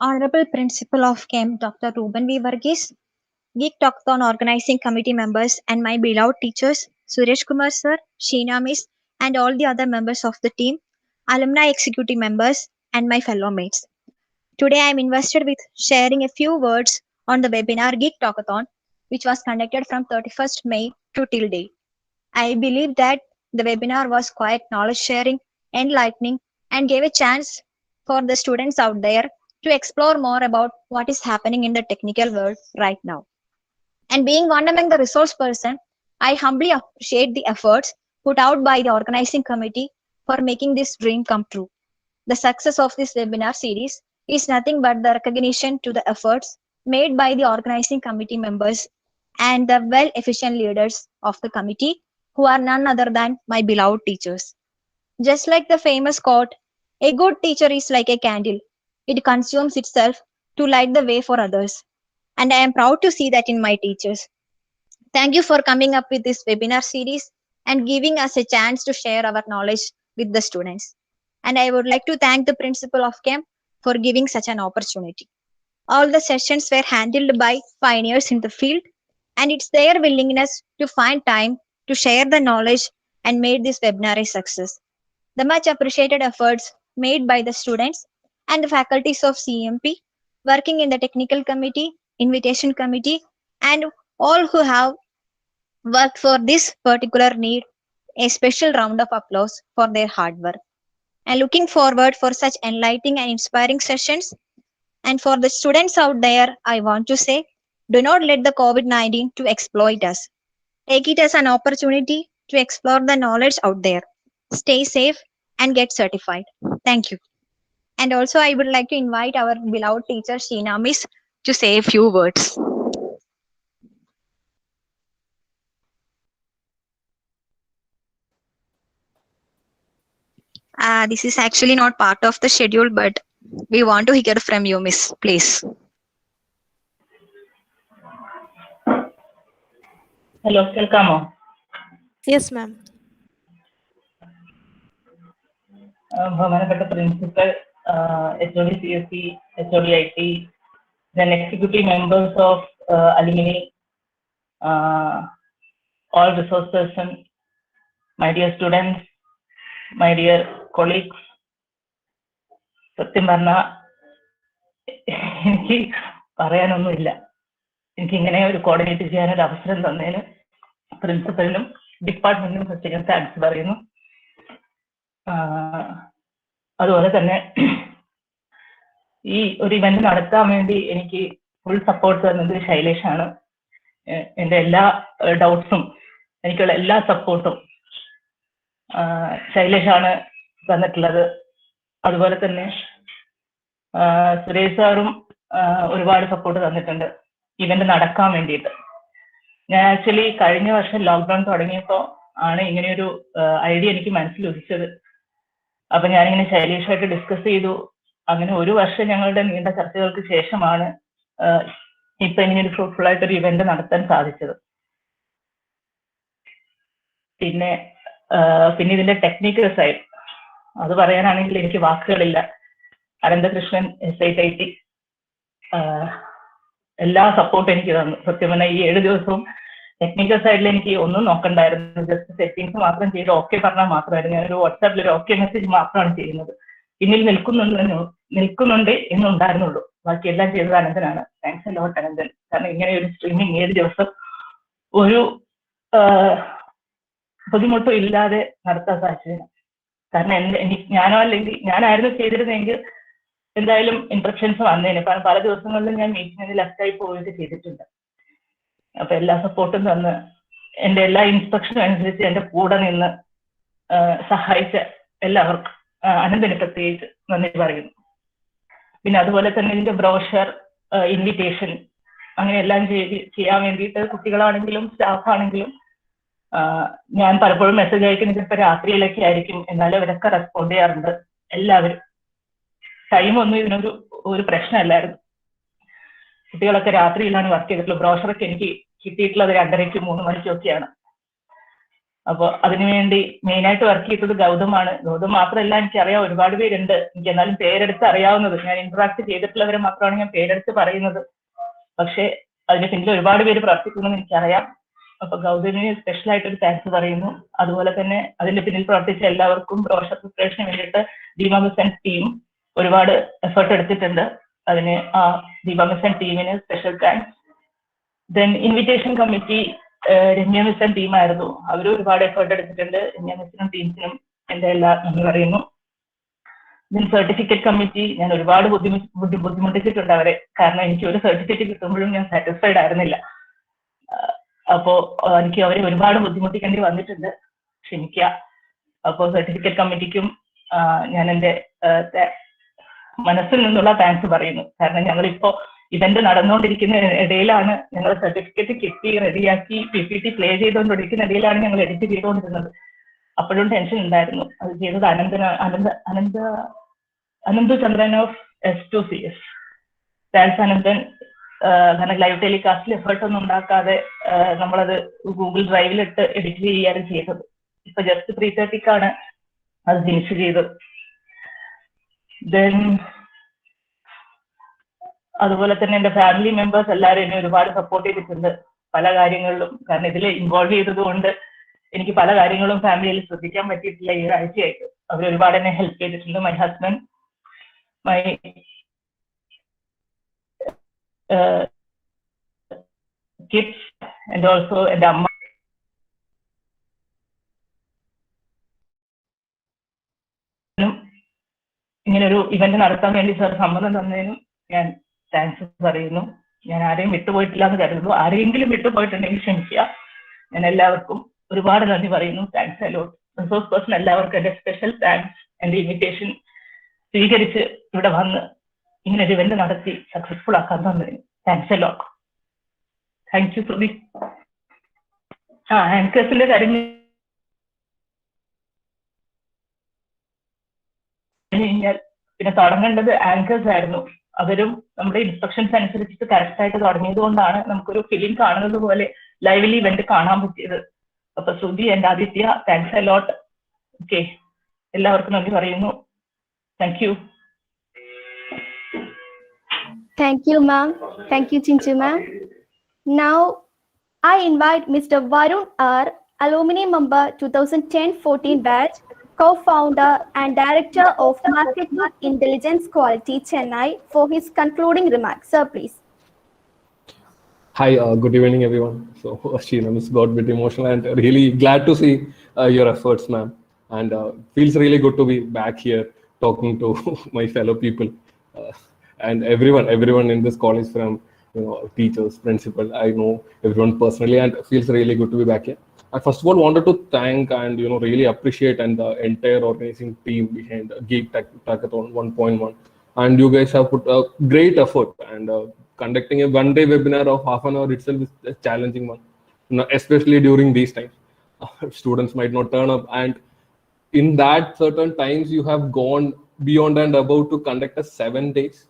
Honorable Principal of CAMP, Dr. Ruben V. Varghese, Geek Talkathon Organizing Committee members, and my beloved teachers, Suresh Kumar sir, Sheena Miss, and all the other members of the team, alumni executive members, and my fellow mates. Today I am invested with sharing a few words on the webinar Geek Talkathon, which was conducted from 31st May to till date. I believe that the webinar was quite knowledge sharing, enlightening, and gave a chance for the students out there to explore more about what is happening in the technical world right now. And being one among the resource person, I humbly appreciate the efforts put out by the organizing committee for making this dream come true. The success of this webinar series is nothing but the recognition to the efforts made by the organizing committee members and the well-efficient leaders of the committee, who are none other than my beloved teachers. Just like the famous quote, a good teacher is like a candle. It consumes itself to light the way for others. And I am proud to see that in my teachers. Thank you for coming up with this webinar series and giving us a chance to share our knowledge with the students. And I would like to thank the principal of CAMP for giving such an opportunity. All the sessions were handled by pioneers in the field, and it's their willingness to find time to share the knowledge and made this webinar a success. The much appreciated efforts made by the students and the faculties of CEMP working in the technical committee, invitation committee, and all who have worked for this particular need a special round of applause for their hard work. And looking forward for such enlightening and inspiring sessions. And for the students out there, I want to say, do not let the COVID-19 to exploit us. Take it as an opportunity to explore the knowledge out there. Stay safe and get certified. Thank you. And also I would like to invite our beloved teacher Sheena Miss to say a few words. This is actually not part of the schedule, but we want to hear from you, Miss, please. Hello, കേൾക്കാമോ? Yes, ma'am. ബഹുമാനപ്പെട്ട principal, HOD CSC, HOD IT, then executive members of alumni, all resource person, my dear students, my dear colleagues. സത്യം പറഞ്ഞാൽ എനിക്ക് പറയാനൊന്നുമില്ല. എനിക്കിങ്ങനെ ഒരു coordinate ചെയ്യാനൊരു അവസരം തന്നതിന് പ്രിൻസിപ്പലിനും ഡിപ്പാർട്ട്മെന്റിനും പ്രത്യേകം താങ്ക്സ് പറയുന്നു. അതുപോലെ തന്നെ ഈ ഒരു ഇവന്റ് നടത്താൻ വേണ്ടി എനിക്ക് ഫുൾ സപ്പോർട്ട് തന്നത് ശൈലേഷ് ആണ്. എൻ്റെ എല്ലാ ഡൗട്ട്സും എനിക്കുള്ള എല്ലാ സപ്പോർട്ടും ശൈലേഷാണ് തന്നിട്ടുള്ളത്. അതുപോലെ തന്നെ സുരേഷ് സാറും ഒരുപാട് സപ്പോർട്ട് തന്നിട്ടുണ്ട് ഇവന്റ് നടക്കാൻ വേണ്ടിയിട്ട്. ഞാൻ ആക്ച്വലി കഴിഞ്ഞ വർഷം ലോക്ക്ഡൗൺ തുടങ്ങിയപ്പോൾ ആണ് ഇങ്ങനെയൊരു ഐഡിയ എനിക്ക് മനസ്സിൽ ഉദിച്ചത്. അപ്പൊ ഞാനിങ്ങനെ ശൈലേഷായിട്ട് ഡിസ്കസ് ചെയ്തു. അങ്ങനെ ഒരു വർഷം ഞങ്ങളുടെ നീണ്ട ചർച്ചകൾക്ക് ശേഷമാണ് ഇപ്പൊ ഇങ്ങനെയൊരു ഫ്രൂട്ട്ഫുൾ ആയിട്ടൊരു ഇവന്റ് നടത്താൻ സാധിച്ചത്. പിന്നെ ഇതിന്റെ ടെക്നിക്കൽ സൈഡ് അത് പറയാനാണെങ്കിൽ എനിക്ക് വാക്കുകളില്ല. അനന്തകൃഷ്ണൻ SIT എല്ലാ സപ്പോർട്ടും എനിക്ക് തന്നു. സത്യം പറഞ്ഞാൽ ഈ 7 ദിവസവും ടെക്നിക്കൽ സൈഡിൽ എനിക്ക് ഒന്നും നോക്കണ്ടായിരുന്നു. ജസ്റ്റ് സെറ്റിംഗ്സ് മാത്രം ചെയ്ത് ഓക്കെ പറഞ്ഞാൽ മാത്രമായിരുന്നു. ഞാനൊരു വാട്സാപ്പിൽ ഒരു ഓക്കെ മെസ്സേജ് മാത്രമാണ് ചെയ്യുന്നത്. പിന്നിൽ നിൽക്കുന്നുണ്ട് എന്നുണ്ടായിരുന്നുള്ളൂ. ബാക്കിയെല്ലാം ചെയ്തത് അനന്തനാണ്. Thanks a lot Ananthan. കാരണം ഇങ്ങനെ ഒരു സ്ട്രീമിങ് 7 ദിവസം ഒരു ബുദ്ധിമുട്ടും ഇല്ലാതെ നടത്താൻ സാധിച്ചതിന്. കാരണം ഞാനോ അല്ലെങ്കിൽ ഞാനായിരുന്നു ചെയ്തിരുന്നെങ്കിൽ എന്തായാലും ഇൻട്രപ്ഷൻസ് വന്നേനെ. കാരണം പല ദിവസങ്ങളിലും ഞാൻ മീറ്റിങ്ങിന് ലെഫ്റ്റായി പോയിട്ട് ചെയ്തിട്ടുണ്ട്. അപ്പൊ എല്ലാ സപ്പോർട്ടും തന്ന് എൻ്റെ എല്ലാ ഇൻസ്ട്രക്ഷനും അനുസരിച്ച് എൻ്റെ കൂടെ നിന്ന് സഹായിച്ച എല്ലാവർക്കും അനന്തന് പ്രത്യേകിച്ച് നന്ദി പറയുന്നു. പിന്നെ അതുപോലെ തന്നെ ഇതിന്റെ ബ്രോഷർ, ഇൻവിറ്റേഷൻ, അങ്ങനെ എല്ലാം ചെയ്യാൻ വേണ്ടിയിട്ട് കുട്ടികളാണെങ്കിലും സ്റ്റാഫ് ആണെങ്കിലും ഞാൻ പലപ്പോഴും മെസ്സേജ് അയക്കുന്നത് ചിലപ്പോൾ രാത്രിയിലൊക്കെ ആയിരിക്കും, എന്നാലും അവരൊക്കെ റെസ്പോണ്ട് ചെയ്യാറുണ്ട്. എല്ലാവരും ടൈമൊന്നും ഇതിനൊരു പ്രശ്നമല്ലായിരുന്നു. കുട്ടികളൊക്കെ രാത്രിയിലാണ് വർക്ക് ചെയ്തിട്ടുള്ളത്. ബ്രോഷറൊക്കെ എനിക്ക് കിട്ടിയിട്ടുള്ളത് 2:30 3 മണിക്കൊക്കെയാണ്. അപ്പോൾ അതിനുവേണ്ടി മെയിനായിട്ട് വർക്ക് ചെയ്തത് ഗൗതമാണ്. ഗൗതം മാത്രമല്ല, എനിക്കറിയാം ഒരുപാട് പേരുണ്ട്. എനിക്ക് എന്നാലും പേരെടുത്ത് അറിയാവുന്നത്, ഞാൻ ഇന്ററാക്ട് ചെയ്തിട്ടുള്ളവരെ മാത്രമാണ് ഞാൻ പേരെടുത്ത് പറയുന്നത്. പക്ഷെ അതിന് പിന്നിൽ ഒരുപാട് പേര് പ്രവർത്തിക്കുമെന്ന് എനിക്കറിയാം. അപ്പൊ ഗൗതമിന് സ്പെഷ്യൽ ആയിട്ടൊരു താങ്ക്സ് പറയുന്നു. അതുപോലെ തന്നെ അതിന്റെ പിന്നിൽ പ്രവർത്തിച്ച എല്ലാവർക്കും ബ്രോഷർ പ്രിപ്പറേഷന് വേണ്ടിയിട്ട് 𝑬𝒏𝒈𝒊𝒏𝒄𝒊 ഒരുപാട് എഫേർട്ട് എടുത്തിട്ടുണ്ട്. അതിന് ആ 𝑬𝒏𝒈𝒊𝒏𝒄𝒊 ടീമിന് special thanks. Then invitation committee Ramya മിസ്സൻ ടീമായിരുന്നു. അവരും ഒരുപാട് എഫേർട്ട് എടുത്തിട്ടുണ്ട്. രമ്യ മിസ്സിനും ടീംസിനും എന്റെ എല്ലാ നന്ദി പറയുന്നു. ദെൻ സർട്ടിഫിക്കറ്റ് കമ്മിറ്റി, ഞാൻ ഒരുപാട് ബുദ്ധിമുട്ടിച്ചിട്ടുണ്ട് അവരെ. കാരണം എനിക്ക് ഒരു സർട്ടിഫിക്കറ്റ് കിട്ടുമ്പോഴും ഞാൻ സാറ്റിസ്ഫൈഡ് ആയിരുന്നില്ല. അപ്പോൾ എനിക്ക് അവരെ ഒരുപാട് ബുദ്ധിമുട്ടിക്കേണ്ടി വന്നിട്ടുണ്ട്, ക്ഷമിക്കുക. അപ്പോൾ സർട്ടിഫിക്കറ്റ് കമ്മിറ്റിക്കും ഞാൻ എൻ്റെ മനസ്സിൽ നിന്നുള്ള താങ്ക്സ് പറയുന്നു. കാരണം ഞങ്ങളിപ്പോ ഇവന്റ് നടന്നുകൊണ്ടിരിക്കുന്ന ഇടയിലാണ് ഞങ്ങൾ സർട്ടിഫിക്കറ്റ് കിട്ടി റെഡിയാക്കി PPT പ്ലേ ചെയ്തുകൊണ്ടിരിക്കുന്ന ഇടയിലാണ് ഞങ്ങൾ എഡിറ്റ് ചെയ്തുകൊണ്ടിരുന്നത്. അപ്പോഴും ടെൻഷൻ ഉണ്ടായിരുന്നു. അത് ചെയ്തത് അനന്തു ചന്ദ്രൻ ഓഫ് 𝑠2CS. താങ്ക്സ് അനന്തൻ. കാരണം ലൈവ് ടെലികാസ്റ്റിൽ എഫേർട്ട് ഒന്നും ഉണ്ടാക്കാതെ നമ്മളത് ഗൂഗിൾ ഡ്രൈവിലിട്ട് എഡിറ്റ് ചെയ്യാണ് ചെയ്തത്. ഇപ്പൊ ജസ്റ്റ് 3:30 അത് ഫിനിഷ് ചെയ്തത്. ദെൻ അതുപോലെ തന്നെ എൻ്റെ ഫാമിലി മെമ്പേഴ്സ് എല്ലാവരും എന്നെ ഒരുപാട് സപ്പോർട്ട് ചെയ്തിട്ടുണ്ട് പല കാര്യങ്ങളിലും. കാരണം ഇതിൽ ഇൻവോൾവ് ചെയ്തത് കൊണ്ട് എനിക്ക് പല കാര്യങ്ങളും ഫാമിലിയിൽ ശ്രദ്ധിക്കാൻ പറ്റിയിട്ടില്ല ഈ ഒരാഴ്ചയായിട്ട്. അവർ ഒരുപാട് എന്നെ ഹെൽപ്പ് ചെയ്തിട്ടുണ്ട്. My husband, my kids, and also എൻ്റെ അമ്മ. ഇങ്ങനൊരു ഇവന്റ് നടത്താൻ വേണ്ടി സാർ സമ്മതം തന്നതിനും ഞാൻ താങ്ക്സ് പറയുന്നു. ഞാൻ ആരെയും വിട്ടുപോയിട്ടില്ല എന്ന് കരുതുന്നു. ആരെയെങ്കിലും വിട്ടുപോയിട്ടുണ്ടെങ്കിൽ ക്ഷമിക്കുക. ഞാൻ എല്ലാവർക്കും ഒരുപാട് നന്ദി പറയുന്നു. Thanks a lot. റിസോഴ്സ് പേഴ്സൺ എല്ലാവർക്കും എൻ്റെ സ്പെഷ്യൽ താങ്ക്സ്. എൻ്റെ ഇൻവിറ്റേഷൻ സ്വീകരിച്ച് ഇവിടെ വന്ന് ഇങ്ങനെ ഒരു ഇവന്റ് നടത്തി സക്സസ്ഫുൾ ആക്കാൻ തന്നതിന് thanks a lot. Thank you Sudhi. ആങ്കേഴ്സിന്റെ കാര്യം കഴിഞ്ഞാൽ പിന്നെ തുടങ്ങേണ്ടത് ആങ്കേഴ്സ് ആയിരുന്നു. അവരും നമ്മുടെ ഇൻസ്ട്രക്ഷൻസ് അനുസരിച്ചിട്ട് കറക്റ്റ് ആയിട്ട് തുടങ്ങിയത് കൊണ്ടാണ് നമുക്കൊരു ഫിലിം കാണുന്നത് പോലെ ലൈവ്ലി ഇവന്റ് കാണാൻ പറ്റിയത്. അപ്പൊ Shruti and Aditya, thanks a lot. Okay, എല്ലാവർക്കും നന്ദി പറയുന്നു. Thank you. Thank you, ma'am. Thank you, Chinju, ma'am. Now, I invite Mr. Varun R., alumni member 2010-14 batch, co-founder and director of Marketing Intelligence Quality, Chennai, for his concluding remarks. Sir, please. Hi, good evening, everyone. So, Sheenam has got a bit emotional and really glad to see your efforts, ma'am. And feels really good to be back here talking to my fellow people. And everyone in this college, from teachers, principal, I know everyone personally, and it feels really good to be back here. I first of all wanted to thank and really appreciate and the entire organizing team behind Geek Talkathon 1.1. And you guys have put a great effort, and conducting a one-day webinar of half an hour itself is a challenging one, especially during these times. Students might not turn up, and in that certain times you have gone beyond and above to conduct a 7 days.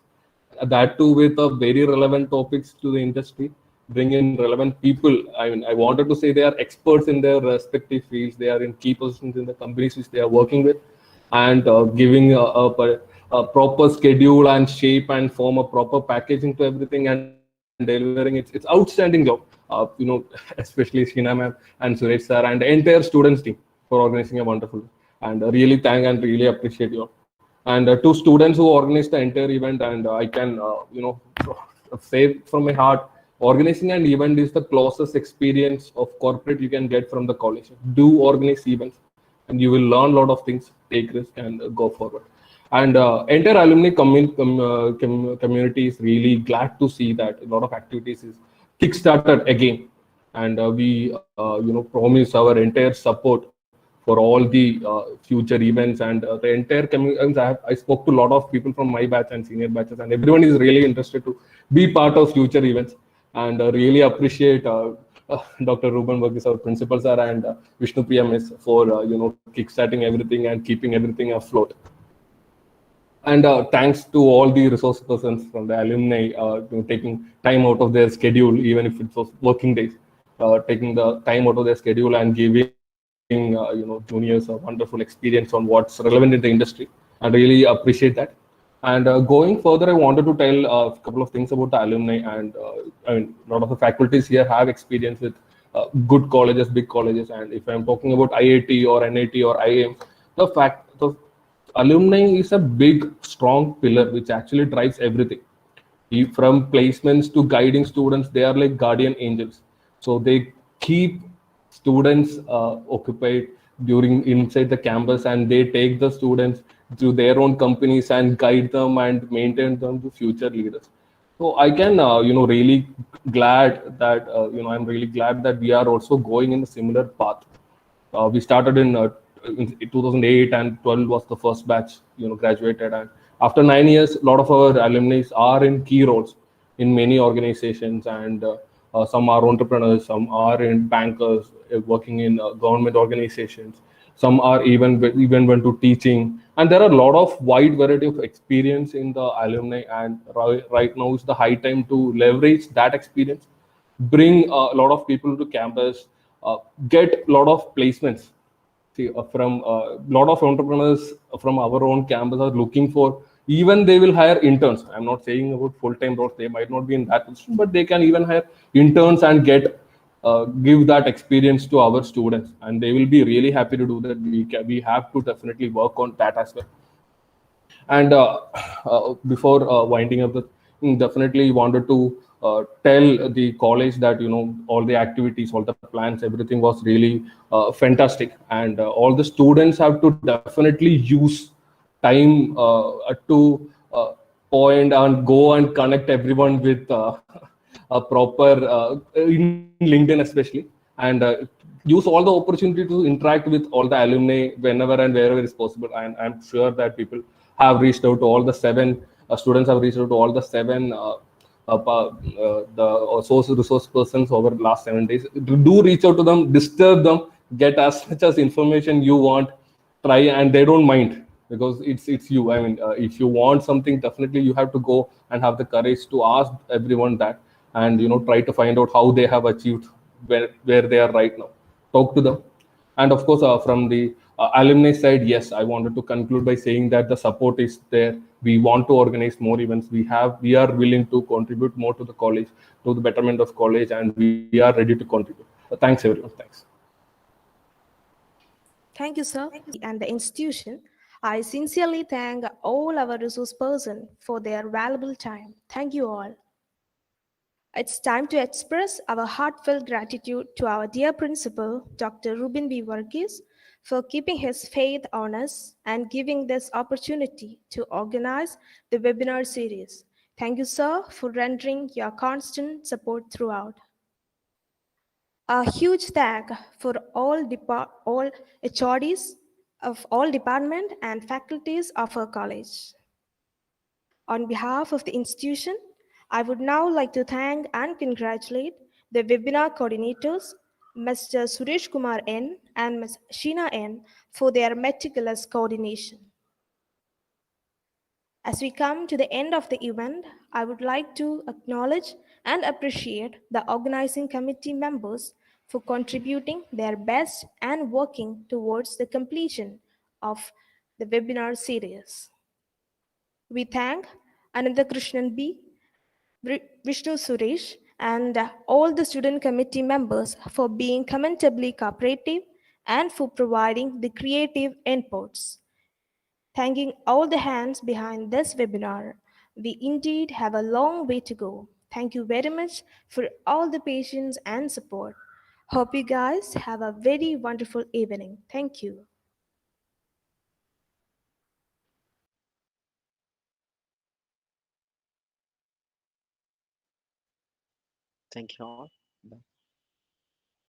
That too with a very relevant topics to the industry, bring in relevant people. I mean, I wanted to say they are experts in their respective fields. They are in key positions in the companies which they are working with, and giving a proper schedule and shape and form a proper packaging to everything and delivering. It's outstanding job. Especially Sheena ma'am and Suresh sir and the entire students team for organizing a wonderful. And really thank and really appreciate you all. And to students who organized the entire event, and I can say from my heart, organizing an event is the closest experience of corporate you can get from the college. Do organize events and you will learn a lot of things, take risk, and go forward. And entire alumni community is really glad to see that a lot of activities is kickstarted again, and we promise our entire support for all the future events and the entire community. I spoke to a lot of people from my batch and senior batches, and everyone is really interested to be part of future events. And really appreciate Dr. Ruben Verghese, our principal sir, and Vishnu PMS for kickstarting everything and keeping everything afloat. And thanks to all the resource persons from the alumni taking time out of their schedule, even if it was working days, taking the time out of their schedule and giving juniors a wonderful experience on what's relevant in the industry. I really appreciate that. And going further, I wanted to tell a couple of things about the alumni. And I mean, a lot of the faculties here have experience with good colleges, big colleges. And if I'm talking about IIT or NIT or IIM, the alumni is a big, strong pillar which actually drives everything. From placements to guiding students, they are like guardian angels. So they keep students occupied inside the campus, and they take the students to their own companies and guide them and maintain them to future leaders. So I can really glad that I'm really glad that we are also going in a similar path. We started in 2008, and 12 was the first batch graduated, and after 9 years, a lot of our alumni are in key roles in many organizations, and some are entrepreneurs, some are in bankers, working in government organizations, some are even went to teaching, and there are a lot of wide variety of experience in the alumni. And right now is the high time to leverage that experience, bring a lot of people to campus, get a lot of placements. See, from a lot of entrepreneurs from our own campus are looking for, even they will hire interns. I'm not saying about full-time roles, they might not be in that position, but they can even hire interns and give that experience to our students, and they will be really happy to do that. We have to definitely work on that as well. And before winding up, definitely wanted to tell the college that all the activities, all the plans, everything was really fantastic, and all the students have to definitely use time to point and go and connect everyone with a proper in LinkedIn especially, and use all the opportunity to interact with all the alumni whenever and wherever is possible. And I'm sure that people have reached out to all the 7 students have reached out to all the 7 the resource persons over the last 7 days. Do reach out to them, disturb them, get as much as information you want, try, and they don't mind, because it's you. I mean, if you want something, definitely you have to go and have the courage to ask everyone that, and try to find out how they have achieved where they are right now. Talk to them. And of course, from the alumni side, yes, I wanted to conclude by saying that the support is there. We want to organize more events. We are willing to contribute more to the college, to the betterment of college, and we are ready to contribute. Thanks, everyone. Thanks. Thank you, sir, and the institution. I sincerely thank all our resource persons for their valuable time. Thank you all. It's time to express our heartfelt gratitude to our dear principal, Dr. Ruben B. Verghese, for keeping his faith on us and giving this opportunity to organize the webinar series. Thank you, sir, for rendering your constant support throughout. A huge thank for all HODs of all department and faculties of our college. On behalf of the institution, I would now like to thank and congratulate the webinar coordinators, Mr. Suresh Kumar N. and Ms. Sheena N. for their meticulous coordination. As we come to the end of the event, I would like to acknowledge and appreciate the organizing committee members for contributing their best and working towards the completion of the webinar series. We thank Ananda Krishnan B, Vishnu Suresh, and all the student committee members for being commendably cooperative and for providing the creative inputs. Thanking all the hands behind this webinar, we indeed have a long way to go. Thank you very much for all the patience and support. Hope you guys have a very wonderful evening. Thank you. Thank you all. Bye.